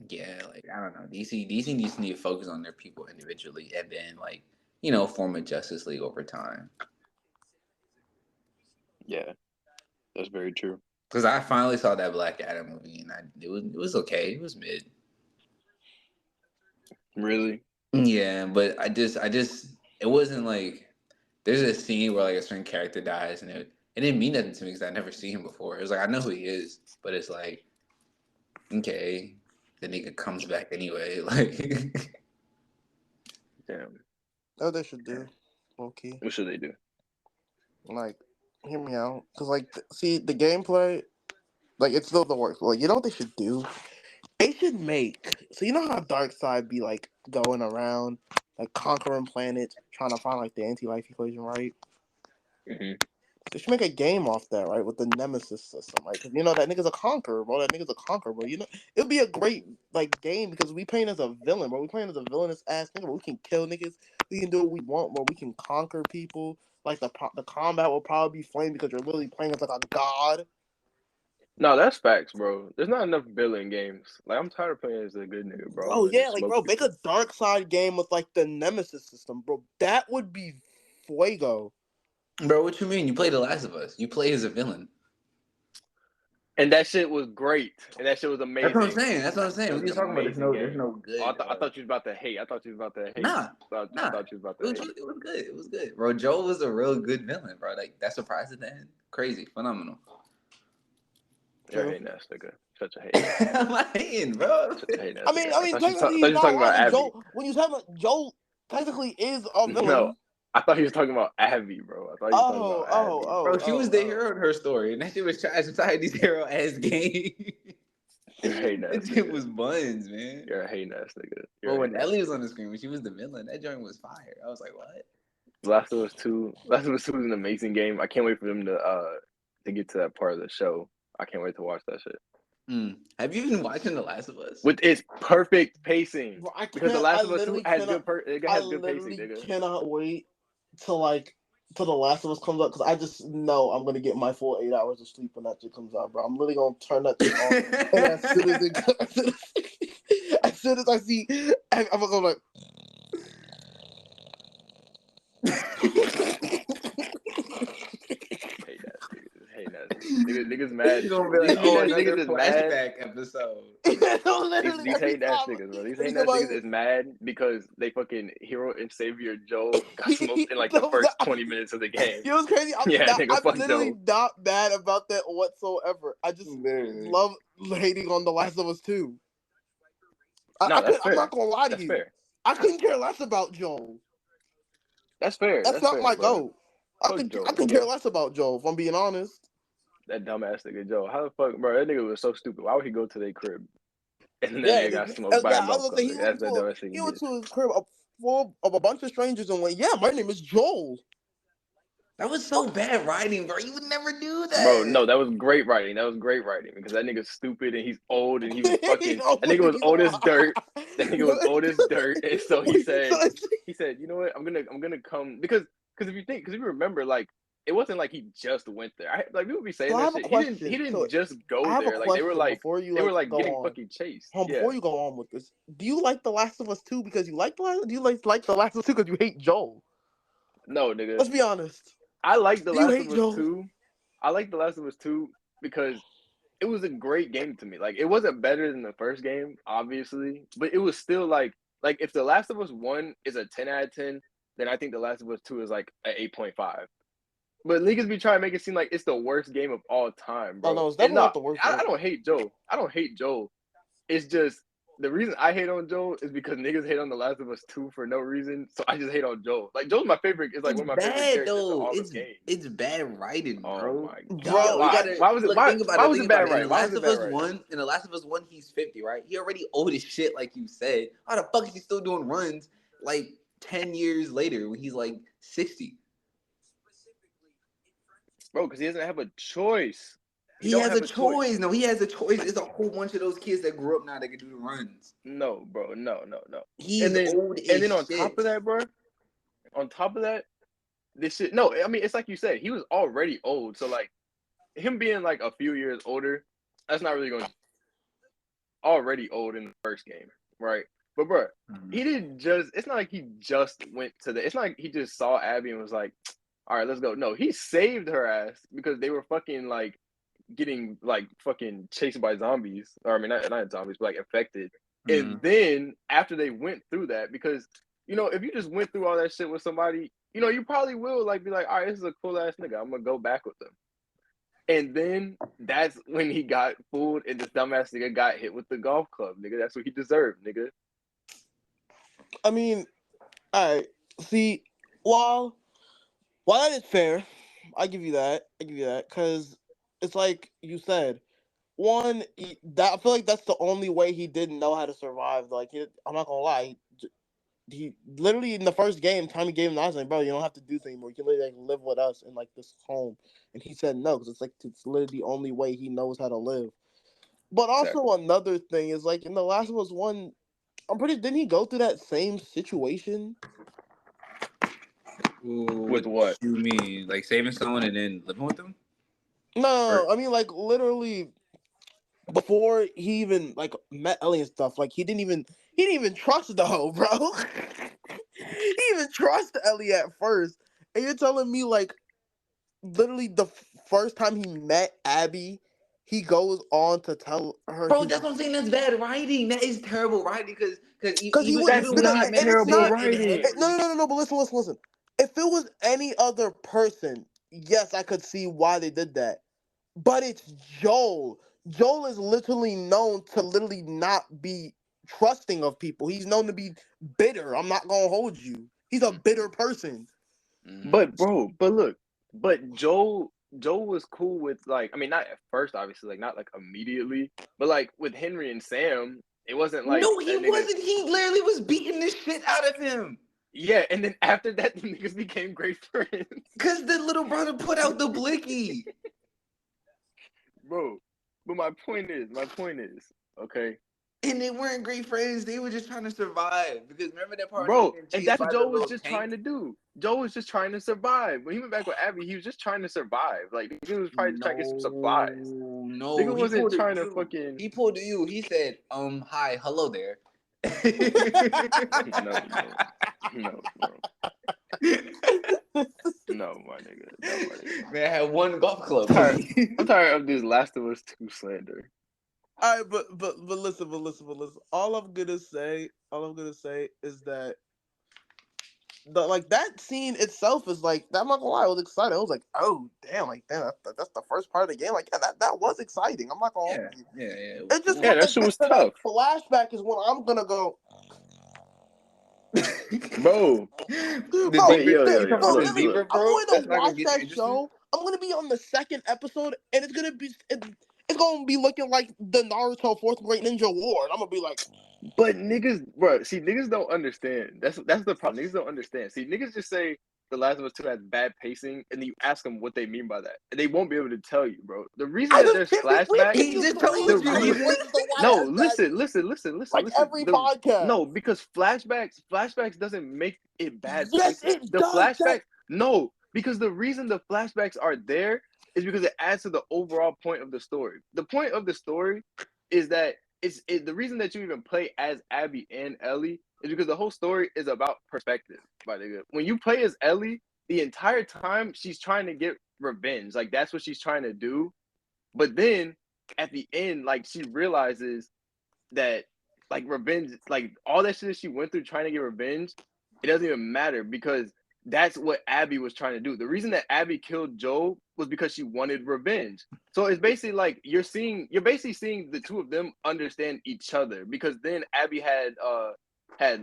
yeah, like I don't know. DC needs to focus on their people individually, and then like form a Justice League over time. Yeah, that's very true. Because I finally saw that Black Adam movie, and it was okay. It was mid. Really? Yeah, but I just it wasn't like there's a scene where like a certain character dies, and it didn't mean nothing to me because I never seen him before. It was like I know who he is, but it's like okay, the nigga comes back anyway. Like, damn. Oh, they should do. Okay. What should they do? Like, hear me out, because like, see the gameplay, like it's still the works. Like, you know what they should do? They should make. So you know how Darkseid be like going around, like conquering planets, trying to find like the anti-life equation, right? Mm-hmm. They should make a game off that, right? With the nemesis system, right? Because that nigga's a conqueror, bro. That nigga's a conqueror, bro. It'll be a great game because we playing as a villain, bro. We playing as a villainous ass nigga, bro. We can kill niggas. We can do what we want, bro. We can conquer people. Like the combat will probably be flame because you're literally playing as like a god. No, that's facts, bro. There's not enough villain games. Like I'm tired of playing as a good nigga, bro. Bro, yeah, like bro, make a dark side game with like the nemesis system, bro. That would be fuego. Bro, what you mean? You play The Last of Us. You play as a villain. And that shit was great. And that shit was amazing. That's what I'm saying. What are you talking about? There's no good. Oh, I thought you was about to hate. Nah. I thought you was about to hate. It was good. Bro, Joel was a real good villain, bro. Like, that surprise at the end. Crazy. Phenomenal. You're a hating ass nigga. Such a hater. I'm not hating, bro. I mean, technically, he's not lying. Joel, when you talking about Joel, technically is a villain. No, I thought he was talking about Abby, bro. I thought he was talking about Abby. Bro, she was the hero in her story, and that shit was trash inside these hero ass games. You're a hating ass That shit was buns, man. You're a hating ass nigga. Bro, when Ellie was on the screen, when she was the villain, that joint was fire. I was like, what? Last of Us 2 was an amazing game. I can't wait for them to get to that part of the show. I can't wait to watch that shit. Have you been watching The Last of Us? With its perfect pacing. Bro, because The Last of Us 2 has good pacing, nigga. I cannot wait till The Last of Us comes out because I just know I'm gonna get my full 8 hours of sleep when that shit comes out, bro. I'm literally gonna turn that shit on. And as soon as I see, I'm gonna go like. Niggas mad. You're gonna be like, niggas is flashback mad. Episode. These hate ass niggas, bro. These hate ass niggas is mad because they fucking hero and savior Joel got smoked in like the first 20 minutes of the game. You know what's crazy? I'm literally not mad about that whatsoever. I just love hating on The Last of Us 2. I'm not gonna lie to you. Fair. I couldn't care less about Joel. That's fair. That's not my goal. I can care less about Joel, if I'm being honest. That dumbass nigga Joe. How the fuck, bro? That nigga was so stupid. Why would he go to their crib? And then that nigga got smoked by a motherfucker. That's the dumbest thing. He went to his crib full of a bunch of strangers and went, yeah, my name is Joel. That was so bad writing, bro. You would never do that. Bro, no, that was great writing. Because that nigga's stupid and he's old and he was fucking. That nigga was old as dirt. And so he said, you know what? I'm gonna come because if you remember, like, it wasn't like he just went there. People be saying that shit. He didn't just go there. Like they were getting fucking chased. Before you go on with this, do you like The Last of Us 2 because you like The Last? Do you like The Last of Us 2 because you hate Joel? No, nigga. Let's be honest. I like The Last of Us 2. I like The Last of Us 2 because it was a great game to me. Like, it wasn't better than the first game, obviously, but it was still like if The Last of Us 1 is a 10 out of 10, then I think The Last of Us 2 is like an 8.5. But niggas be trying to make it seem like it's the worst game of all time, bro. Oh, no, it's definitely not the worst. I don't hate Joel. It's just the reason I hate on Joel is because niggas hate on The Last of Us 2 for no reason. So I just hate on Joel. Like, Joel's my favorite. It's like one of my favorite characters in all the games. It's bad writing, bro. Oh my god. Why was it bad writing? In The Last of Us 1, he's 50, right? He already old as shit, like you said. How the fuck is he still doing runs like 10 years later when he's like 60? Bro, because he doesn't have a choice. He has a choice. No, he has a choice. There's a whole bunch of those kids that grew up now that can do the runs. No, bro. No. He's old as shit. And then on top of that, bro, this shit. No, I mean, it's like you said. He was already old. So, like, him being, like, a few years older, that's not really going to... Already old in the first game, right? But, bro, he didn't just... It's not like he just went to the... It's not like he just saw Abby and was like, all right, let's go. No, he saved her ass because they were fucking, like, getting, like, fucking chased by zombies. Or, I mean, not zombies, but, like, infected. And then, after they went through that, because, you know, if you just went through all that shit with somebody, you know, you probably will, like, be like, all right, this is a cool-ass nigga. I'm gonna go back with them. And then, that's when he got fooled and this dumbass nigga got hit with the golf club, nigga. That's what he deserved, nigga. I mean, all right. See, while that is fair, I give you that, because it's like you said, one, I feel like that's the only way he didn't know how to survive. Like, I'm not gonna lie, he literally in the first game, Tommy gave him the option, like, bro, you don't have to do things anymore. You can literally like live with us in like this home. And he said no, because it's literally the only way he knows how to live. But also Exactly. another thing is like in The Last of Us 1, didn't he go through that same situation? What With what? you mean? Like saving someone and then living with them? Or No, I mean like literally before he even like met Ellie and stuff, like he didn't even trust the hoe, bro. He didn't even trust Ellie at first. And you're telling me like literally the first time he met Abby, he goes on to tell her Bro, his that's what I'm saying. That's bad writing. That is terrible writing because because he would That's even when he not met and it's terrible not writing. no. But listen. If it was any other person, yes, I could see why they did that. But it's Joel. Joel is literally known to literally not be trusting of people. He's known to be bitter. I'm not gonna hold you. He's a bitter person. But bro, but look, but Joel was cool with like, I mean, not at first, obviously, like not like immediately, but like with Henry and Sam, it wasn't like no, he that nigga. wasn't. He literally was beating the shit out of him. Yeah, and then after that, the niggas became great friends, Cause the little brother put out the blicky. bro. But my point is, okay, And they weren't great friends. They were just trying to survive. Because remember that part when they were bro, getting and chased that's what by the Joe was little just trying tank? to do. Joe was just trying to survive. When he went back with Abby, he was just trying to survive. Like he was probably just trying to get some supplies. No. Nigga He wasn't pulled a trying to you. fucking. He pulled a you. He said, hi, hello there. No, bro. No, bro. No, my nigga. No, my nigga. Man, I had one golf club. I'm tired of this Last of Us 2 slander. All right, but listen. All I'm gonna say is that the like that scene itself is like I'm not gonna lie, I was excited. I was like, oh damn, like damn, that's the first part of the game. Like yeah, that was exciting. I'm not gonna hold you. Yeah. It was It's just Yeah, when that they shit get was to that tough. flashback is when I'm gonna go, Bro. The bro. But zebra. yo, You talking about No, the look, literally, look. zebra, I'm bro? going That's to not gonna watch get you that interested. show. I'm gonna be on the second episode, and it's gonna be looking like the Naruto Fourth Great Ninja War. And I'm gonna be like, But niggas, bro, see, niggas don't understand. That's the problem. Niggas don't understand. See, niggas just say The Last of Us 2 has bad pacing, and then you ask them what they mean by that. And they won't be able to tell you, bro. The reason I that just there's typically flashbacks, make He you just believe the told me you. reason when the no, Last of Us, listen. like every podcast. No, because flashbacks doesn't make it bad Yes, pacing. it The does. flashbacks, no, because the reason the flashbacks are there is because it adds to the overall point of the story. The point of the story is that the reason that you even play as Abby and Ellie is because the whole story is about perspective. By the way, when you play as Ellie, the entire time she's trying to get revenge. Like that's what she's trying to do. But then at the end, like she realizes that like revenge, like all that shit that she went through trying to get revenge, it doesn't even matter because that's what Abby was trying to do. The reason that Abby killed Joel was because she wanted revenge. So it's basically like you're basically seeing the two of them understand each other because then Abby had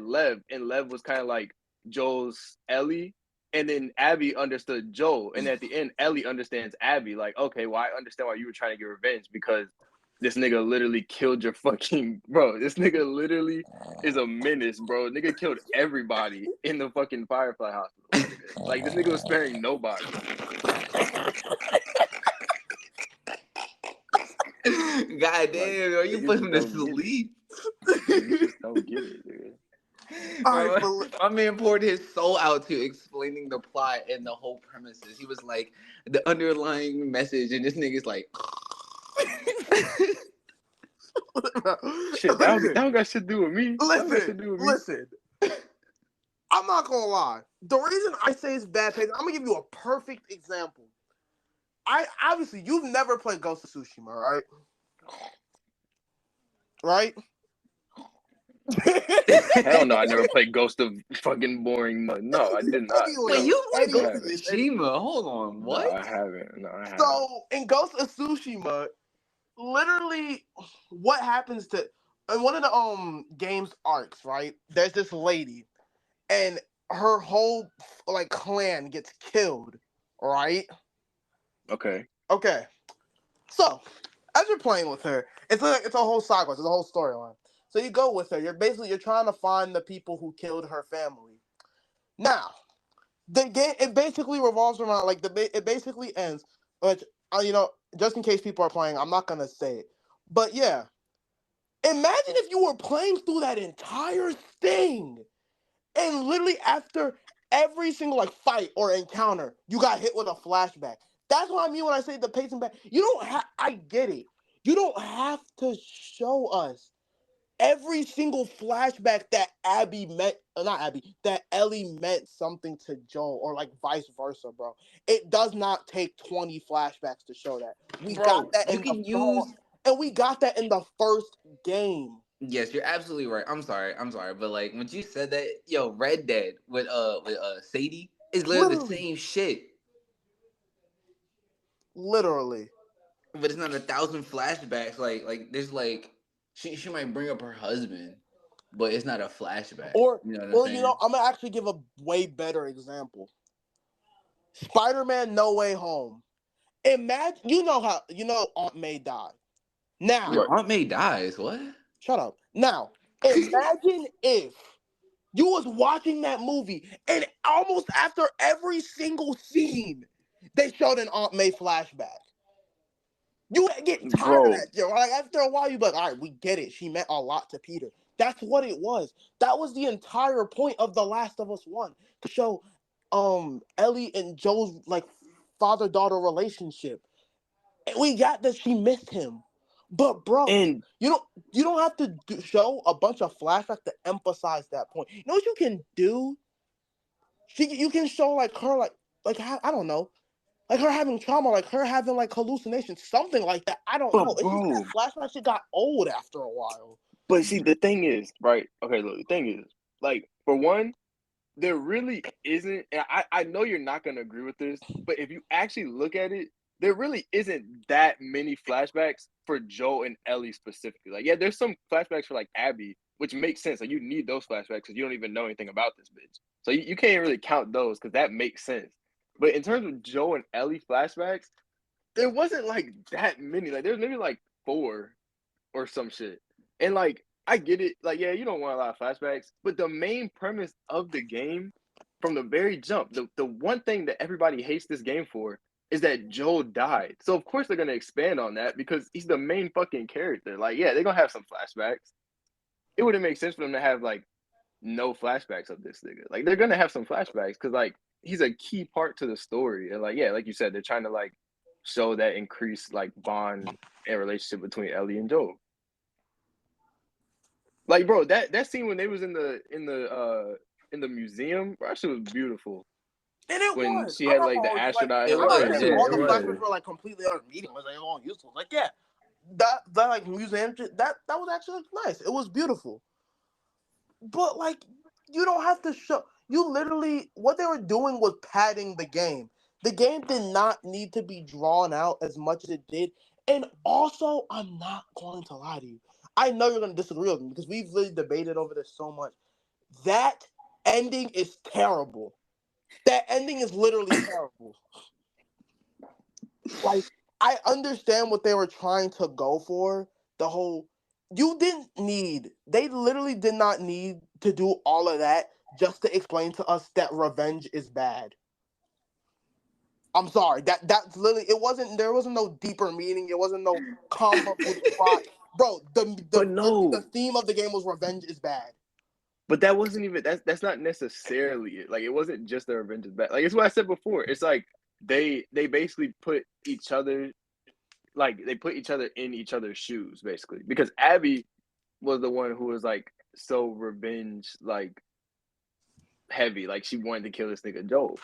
Lev and Lev was kind of like Joel's Ellie. And then Abby understood Joel. And at the end, Ellie understands Abby. Like, okay, well, I understand why you were trying to get revenge because this nigga literally killed your fucking bro. This nigga literally is a menace, bro. Nigga killed everybody in the fucking Firefly Hospital. Nigga. Like this nigga was sparing nobody. God Like damn, are you niggas put just him to don't get it. sleep? Niggas just don't get it, dude. All right, Bro, but my man poured his soul out to explaining the plot and the whole premises. He was like the underlying message, and this nigga's like, Shit, that don't got shit to do with me. That don't got shit to do with me. listen. I'm not gonna lie. The reason I say it's bad pacing, I'm gonna give you a perfect example. I obviously you've never played Ghost of Tsushima, right? Right? Hell no, I never played Ghost of fucking boring mud. No, I did not. wait, Anyways, No, you like I Ghost of haven't. Tsushima? Hold on, No, what? I haven't. No, I haven't. so in Ghost of Tsushima, literally, what happens to in one of the game's arcs, right? There's this lady, and her whole like clan gets killed, right? Okay. Okay, so as you're playing with her, it's a whole side quest, it's a whole storyline. So you go with her. You're trying to find the people who killed her family. Now, the game it basically revolves around it basically ends. Which just in case people are playing, I'm not gonna say it. But yeah, imagine if you were playing through that entire thing, and literally after every single fight or encounter, you got hit with a flashback. That's what I mean when I say the pacing back. You don't have. I get it. You don't have to show us every single flashback that that Ellie meant something to Joel, or vice versa, bro. It does not take 20 flashbacks to show that. We got Bro, that you in the can bro, use. and we got that in the first game. Yes, you're absolutely right. I'm sorry, but like when you said that, yo, Red Dead with Sadie is literally the Literally, same shit, literally. but it's not 1,000 flashbacks. Like there's she might bring up her husband, but it's not a flashback. Or, You know what I'm or saying? I'm gonna actually give a way better example. Spider-Man: No Way Home. Imagine, how Aunt May died. Now, Your Right. Aunt May dies. What? shut up. Now, imagine if you was watching that movie, and almost after every single scene, they showed an Aunt May flashback. You get tired of Bro, that, yo. After a while, you be like, all right, we get it. She meant a lot to Peter. That's what it was. That was the entire point of The Last of Us 1, to show Ellie and Joel's father-daughter relationship. And we got that she missed him. But bro, and you don't have to show a bunch of flashbacks to emphasize that point. You know what you can do? You can show her I don't know, her having trauma, her having hallucinations, something like that. I don't but know. It's just that bro, flashback shit got old after a while. but see the thing is, right? Okay, look, the thing is, for one, there really isn't, and I know you're not gonna agree with this, but if you actually look at it, there really isn't that many flashbacks for Joel and Ellie specifically. Like, yeah, there's some flashbacks for Abby, which makes sense. Like, you need those flashbacks because you don't even know anything about this bitch. So you can't really count those because that makes sense. But in terms of Joel and Ellie flashbacks, there wasn't that many. Like, there's maybe four or some shit. And I get it. Yeah, you don't want a lot of flashbacks, but the main premise of the game from the very jump, the one thing that everybody hates this game for is that Joel died. So of course they're gonna expand on that because he's the main fucking character. Yeah, they're gonna have some flashbacks. It wouldn't make sense for them to have no flashbacks of this nigga. They're gonna have some flashbacks because he's a key part to the story. And yeah, like you said, they're trying to show that increased bond and relationship between Ellie and Joel. Bro, that scene when they was in the museum, bro, that shit was beautiful. And it When was. she I'm had not the gonna astronaut It I'm not was, saying yeah, all it the was. flashbacks were completely unmeaningful. They were all useful. Yeah, that museum shit, that was actually nice. It was beautiful. But you don't have to show. You literally, what they were doing was padding the game. The game did not need to be drawn out as much as it did. And also, I'm not going to lie to you. I know you're going to disagree with me because we've really debated over this so much. That ending is terrible. That ending is literally terrible. I understand what they were trying to go for. The whole they literally did not need to do all of that just to explain to us that revenge is bad. I'm sorry. That's literally there wasn't no deeper meaning. It wasn't no convoluted plot. Bro, But the no, theme of the game was revenge is bad. but that wasn't even that's not necessarily it. It wasn't just the revenge is bad. It's what I said before. It's they basically put each other they put each other in each other's shoes basically because Abby was the one who was so revenge heavy. She wanted to kill this nigga Joel,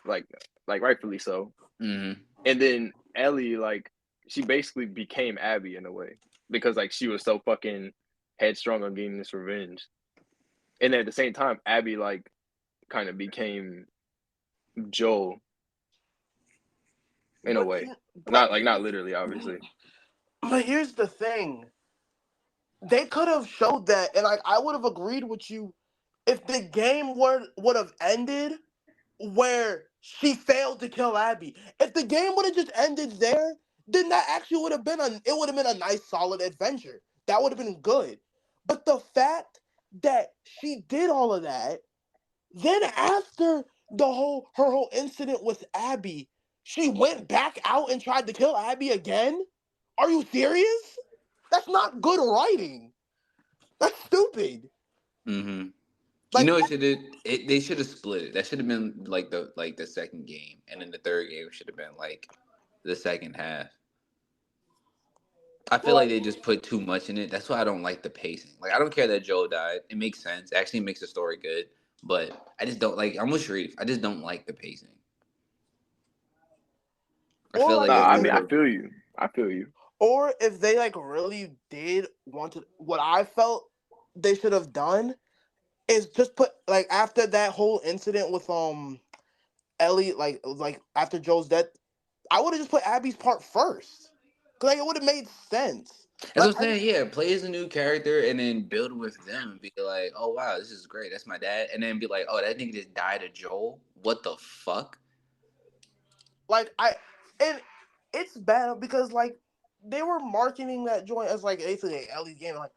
rightfully so. Mm-hmm. And then Ellie, she basically became Abby in a way because she was so fucking headstrong on getting this revenge. And at the same time, Abby kind of became Joel in a But way. but Not literally, obviously. but here's the thing. They could have showed that, and I would have agreed with you if the game would have ended where she failed to kill Abby. If the game would have just ended there, then that actually would have been a nice solid adventure. That would have been good. But the fact that she did all of that, then after her whole incident with Abby, she went back out and tried to kill Abby again? Are you serious? That's not good writing. That's stupid. Mm-hmm. You Like, know, they should have split it. That should have been like the second game, and then the third game should have been like the second half. I feel like like they just put too much in it. That's why I don't like the pacing. Like I don't care that Joel died. It makes sense. It actually makes the story good. But I just don't like. I'm with Sharif. I just don't like the pacing. I or feel like like Nah, if if I they they mean, would I have. feel you. I feel you. or if they like really did want to, what I felt they should have done is just put like after that whole incident with Ellie, like after Joel's death, I would have just put Abby's part first. Cause like it would have made sense. That's Like what I'm saying. Yeah, play as a new character and then build with them and be like, oh wow, this is great. That's my dad. And then be like, oh, that nigga just died of Joel. What the fuck? and it's bad because like they were marketing that joint as like basically Ellie's game. Like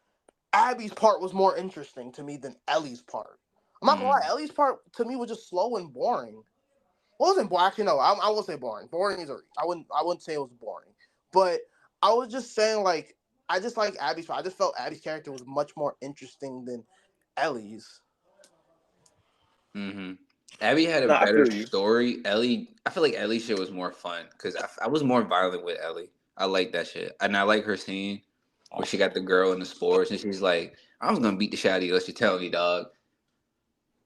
Abby's part was more interesting to me than Ellie's part. I'm not gonna lie, Mm. Ellie's part to me was just slow and boring. Well, it wasn't boring. Actually, no, I won't say boring. Boring is a reach. I wouldn't say it was boring, but I was just saying like I just like Abby's part. I just felt Abby's character was much more interesting than Ellie's. Mm-hmm. Abby had a Nah, I better feel you. story. Ellie, I feel like Ellie shit was more fun because I was more violent with Ellie. I like that shit, and I like her scene where she got the girl in the sports and she's like, "I was gonna beat the shit out of you, unless you tell me, dog."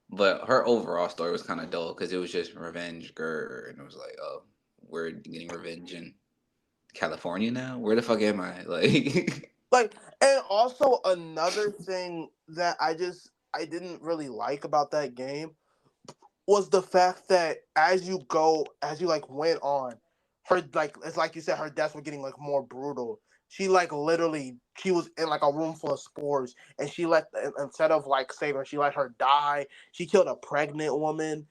But her overall story was kind of dull because it was just revenge, girl, and it was like, "Oh, we're getting revenge in California now. Where the fuck am I?" Like, Like, and also another thing that I didn't really like about that game was the fact that as you like went on, her like it's like you said, her deaths were getting like more brutal. She like literally she was in like a room full of spores, and she let instead of like saving her, she let her die. She killed a pregnant woman.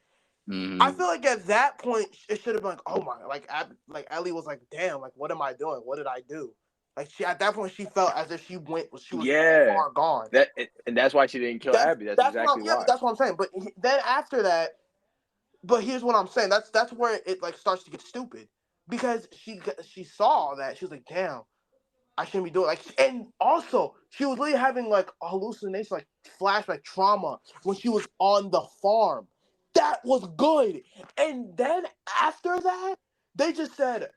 I mm-hmm. feel like at that point it should have been like, oh my, like Ellie was like, damn, like what am I doing? What did I do? Like she at that point she felt as if she was Yeah, far gone. and that's why she didn't kill Abby. That's That's what I'm exactly yeah, but why. that's what I'm saying. But then after that, but here's what I'm saying. That's where it like starts to get stupid because she saw that she was like, damn, I shouldn't be doing like, and also she was literally having like a hallucination, like flashback trauma when she was on the farm. That was good. And then after that, they just said,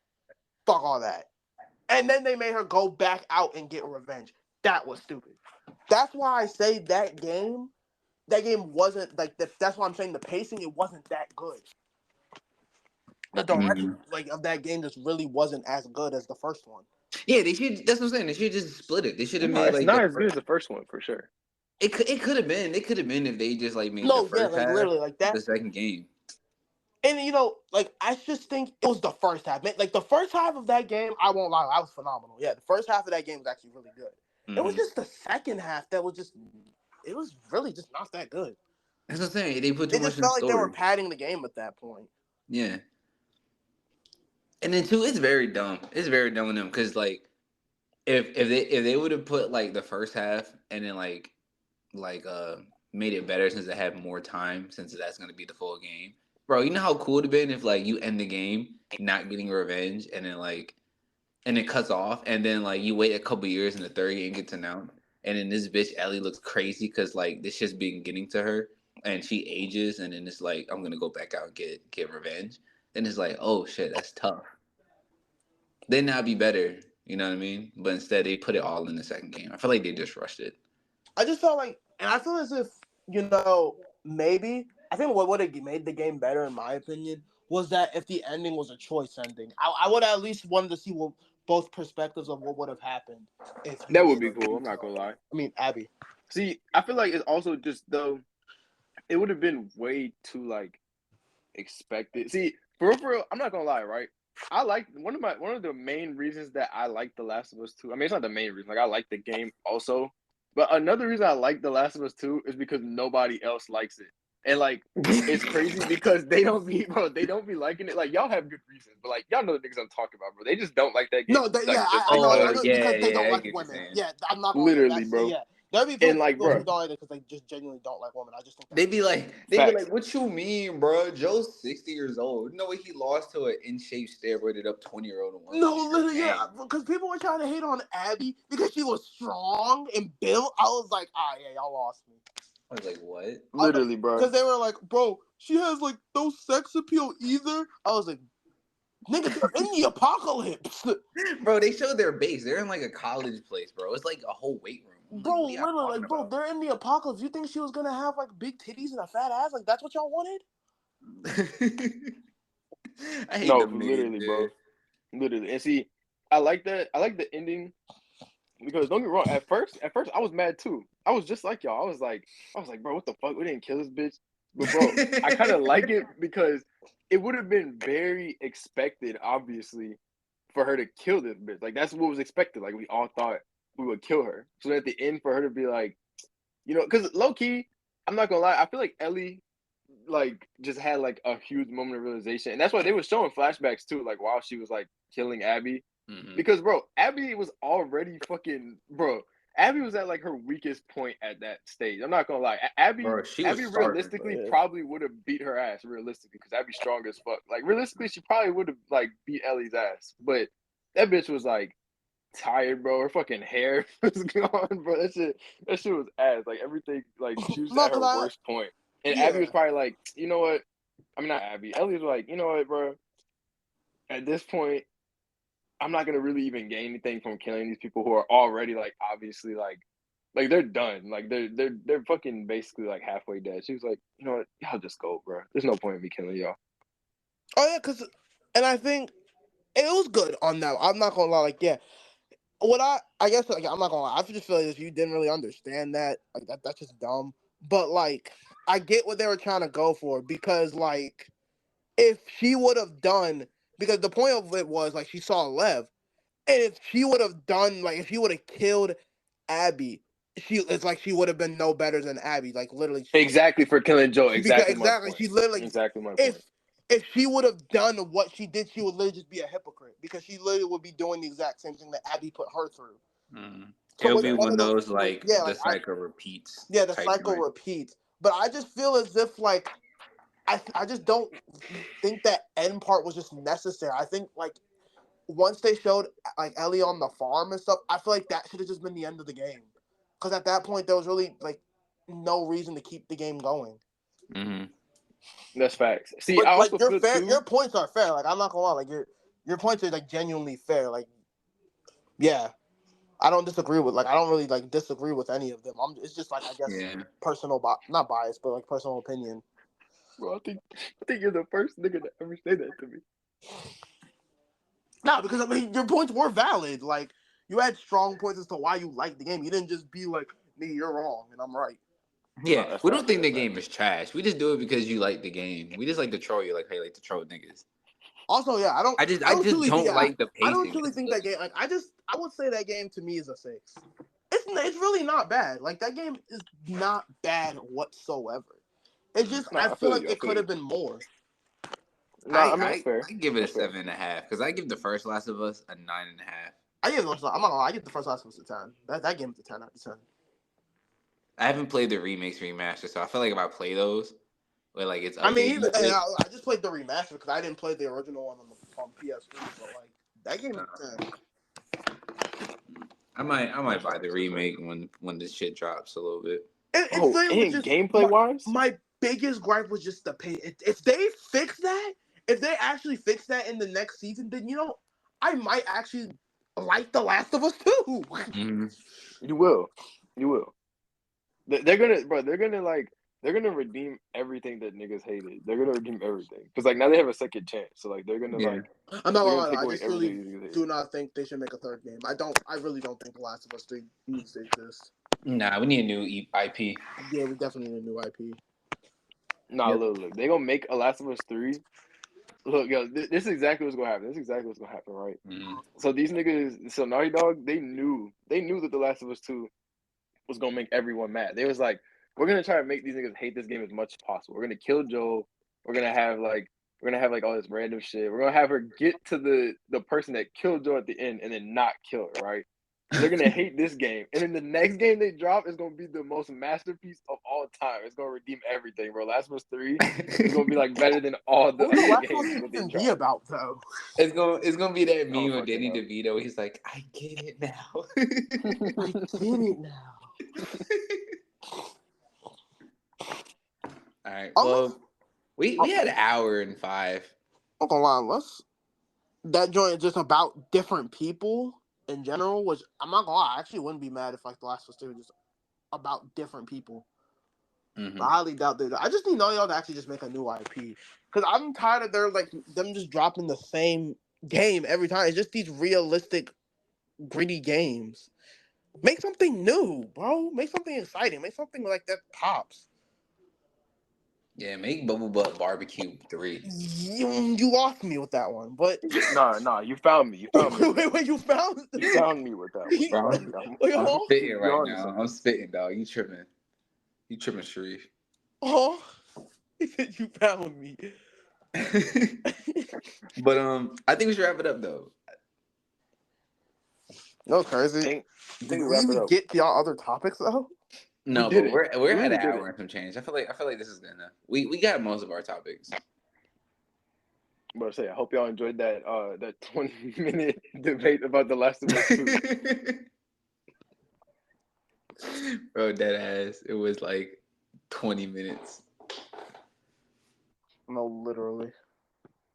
fuck all that. And then they made her go back out and get revenge. That was stupid. That's why I say that game wasn't like that's why I'm saying the pacing, it wasn't that good. The Mm-hmm. direction like of that game just really wasn't as good as the first one. Yeah, they should. That's what I'm saying. They should just split it. They should have No, made it's like not the as good first. as the first one for sure. It could have been. It could have been if they just like made the No, yeah, first like half literally like that. the second game. And like I just think it was the first half. Like the first half of that game, I won't lie, I was phenomenal. Yeah, the first half of that game was actually really good. It was Mm-hmm. just the second half that was just it was really just not that good. That's what I'm saying. They put too It much just in the felt like they were story. padding the game at that point. Yeah, and then too, it's very dumb. It's very dumb of them because like if they would have put like the first half and then like made it better since it had more time since that's gonna be the full game, bro. You know how cool it'd have been if like you end the game not getting revenge and then like and it cuts off, and then like you wait a couple years and the third game gets announced, and then this bitch Ellie looks crazy because like this shit's been getting to her, and she ages, and then it's like I'm gonna go back out and get revenge. Then it's like, oh shit, that's tough. Then that'd be better, you know what I mean? But instead they put it all in the second game. I feel like they just rushed it. I just felt like, and I feel as if maybe I think what would have made the game better, in my opinion, was that if the ending was a choice ending, I would at least wanted to see what both perspectives of what would have happened if you That gave would be her cool. I'm not Utah. gonna lie. I mean Abby. See, I feel like it's also just though it would have been way too like expected. See, for real, I'm not gonna lie, right? I like one of the main reasons that I like The Last of Us 2. I mean, it's not the main reason. Like I like the game also, but another reason I like The Last of Us 2 is because nobody else likes it. And like it's crazy because they don't be liking it. Like y'all have good reasons, but like y'all know the niggas I'm talking about, bro. They just don't like that game. No, Like yeah, just I know because Oh it's yeah, because they don't yeah, I like get what you're women. saying. Yeah, I'm not gonna. Yeah, literally, that's bro. yeah. There'd be And like, people who bro, don't like it because they just genuinely don't like women. I just think They be Facts. like, what you mean, bro? Joe's 60 years old. You know what? He lost to an in shape, steroided up 20-year-old in one no, year. literally, yeah, Dang. because people were trying to hate on Abby because she was strong and built. I was like, yeah, y'all lost me. I was like, what? Literally, bro. Because they were like, bro, she has like no sex appeal either. I was like, nigga, they're in the apocalypse. Bro, they showed their base. They're in like a college place, bro. It's like a whole weight room. I'm Bro, like, what are y'all literally, talking like, bro, about? they're in the apocalypse. You think she was gonna have like big titties and a fat ass? Like, that's what y'all wanted? I hate No, them niggas, literally, bro. Literally. And see, I like that. I like the ending because don't get me wrong. At first, I was mad too. I was just like y'all. I was like, bro, what the fuck? We didn't kill this bitch. But bro, I kind of like it because it would have been very expected, obviously, for her to kill this bitch. Like that's what was expected. Like we all thought we would kill her. So at the end, for her to be like, because low key, I'm not gonna lie, I feel like Ellie like just had like a huge moment of realization, and that's why they were showing flashbacks too, like while she was like killing Abby, because bro, Abby was already fucking bro. Abby was at like her weakest point at that stage. I'm not gonna lie, Bro, she was Abby starving, realistically bro. probably would have beat her ass realistically because Abby's strong as fuck. Like realistically, she probably would have like beat Ellie's ass, but that bitch was like tired, bro. Her fucking hair was gone, bro. That shit was ass. Like everything, like she was No, at her because worst point. And yeah. Abby was probably like, you know what? I mean, not Abby. Ellie was like, you know what, bro? At this point, I'm not gonna really even gain anything from killing these people who are already like obviously like they're done. Like they're fucking basically like halfway dead. She was like, you know what? Y'all just go, bro. There's no point in me killing y'all. Oh yeah, and I think it was good on that. I'm not gonna lie, like yeah. What I guess like I'm not gonna lie, I just feel like if you didn't really understand that, like that's just dumb. But like I get what they were trying to go for because like if she would have done because the point of it was like she saw Lev, and if she would have done like if she would have killed Abby, it's like she would have been no better than Abby. Like literally, Exactly for killing Joe. because Exactly my exactly point. she literally Exactly my if point. if she would have done what she did, she would literally just be a hypocrite because she literally would be doing the exact same thing that Abby put her through. So It'll which be one one of of those those people? like Yeah, the like cycle repeats. yeah, the Type cycle joint. repeats. But I just feel as if like I just don't think that end part was just necessary. I think like once they showed like Ellie on the farm and stuff, I feel like that should have just been the end of the game. Because at that point there was really like no reason to keep the game going. That's facts. See, But I like also feel too. your points are fair. Like I'm not gonna lie, like your points are like genuinely fair. Like yeah, I don't disagree with I don't really like disagree with any of them. It's just like I guess personal not bias, but like personal opinion. Bro, I think you're the first nigga to ever say that to me. No, because I mean your points were valid. Like you had strong points as to why you liked the game. You didn't just be like, "Me, you're wrong and I'm right." Yeah, No, we don't think the game is trash. We just do it because you like the game. We just like to troll you, like how you like to troll niggas. Also, yeah, I just don't like the I don't pacing. truly think that game. Like, I would say that game to me is a 6. It's really not bad. Like that game is not bad whatsoever. It's just I feel like it could have been more. I mean that's fair. I give it a 7.5 because I give the first Last of Us a 9.5. I'm not gonna lie, I give the first Last of Us a 10. That game is a 10 out of 10. I haven't played the remakes remaster, so I feel like if I play those, where like it's I mean, updated, I just played the remaster because I didn't play the original one on PS3. But like that game is a 10. I might buy the remake when this shit drops a little bit. It's just gameplay wise, my biggest gripe was just the pay. If they fix that, if they actually fix that in the next season, then I might actually like The Last of Us too. You will. They're gonna redeem everything that niggas hated. They're gonna redeem everything because like now they have a second chance. So like they're gonna I'm not gonna lie. take I away just really everything. do not think they should make a third game. I really don't think The Last of Us 3 needs to exist. Nah, we need a new IP. Yeah, we definitely need a new IP. Nah, look. They gonna make a Last of Us 3. Look, yo, this is exactly what's gonna happen. Right? So these niggas, so Naughty Dog, they knew that The Last of Us 2 was gonna make everyone mad. They was like, we're gonna try to make these niggas hate this game as much as possible. We're gonna kill Joel. We're gonna have like all this random shit. We're gonna have her get to the person that killed Joel at the end and then not kill her, right? They're gonna hate this game, and then the next game they drop is gonna be the most masterpiece of all time. It's gonna redeem everything, bro. Last of Us 3 is gonna be like better than all the What would the other last games one that they even be drop. about though? It's gonna be that meme of fucking Danny know. DeVito. He's like, I get it now. I get it now. All right. Oh, Well, we had an hour and 5. I'm gonna lie, that joint is just about different people in general, which I'm not gonna lie, I actually wouldn't be mad if like the last was still just about different people. Mm-hmm. I highly doubt that. I just need Naughty Dog to actually just make a new IP, because I'm tired of them just dropping the same game every time. It's just these realistic, gritty games. Make something new, bro. Make something exciting. Make something like that pops. Yeah, make Bubble Butt Barbecue 3. You lost me with that one, but Nah, you found me. You found me. wait, you found me with that one. Bro, Wait, I'm spitting right You're now. onto I'm spitting, dog. You tripping, Sharif. Oh, he said you found me. But I think we should wrap it up though. No, crazy. think Did we we wrap it even up. get to y'all other topics though? No, We did but it. we're We at really an did hour it. and some change. I feel like this is good enough. We got most of our topics. But I hope y'all enjoyed that 20-minute debate about The Last of Us 2. Bro, dead ass. It was like 20 minutes. No, literally.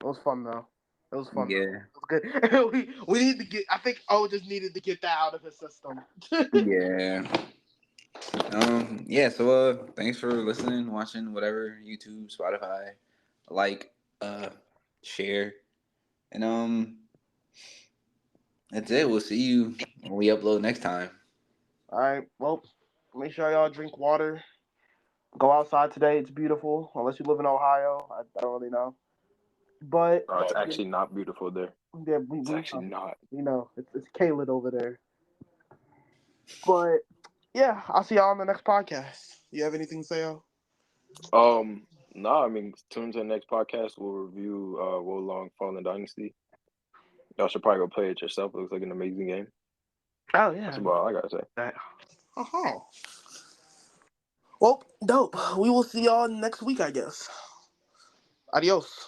It was fun though. It was fun. Yeah. Though. It was good. we need to get. I think just needed to get that out of his system. Yeah. Yeah, so thanks for listening, watching, whatever, YouTube, Spotify, like, share. And that's it. We'll see you when we upload next time. All right. Well, make sure y'all drink water. Go outside today. It's beautiful. Unless you live in Ohio, I don't really know. But It's actually not beautiful there. Yeah, It's actually not. You know, it's Caleb over there. But yeah, I'll see y'all on the next podcast. You have anything to say, Al? No, I mean, tune to the next podcast. We'll review Wo Long Fallen Dynasty. Y'all should probably go play it yourself. It looks like an amazing game. Oh yeah. That's about all I gotta say. Well, dope. We will see y'all next week, I guess. Adios.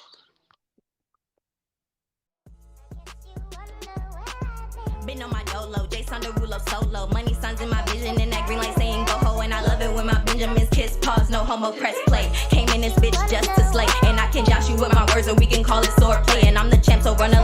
Been on my dolo, Jason Derulo solo. Money signs in my vision, and that green light saying go ho. And I love it when my Benjamins kiss pause, no homo press play. Came in this bitch just to slay, and I can josh you with my words, or we can call it sword play. And I'm the champ, so run a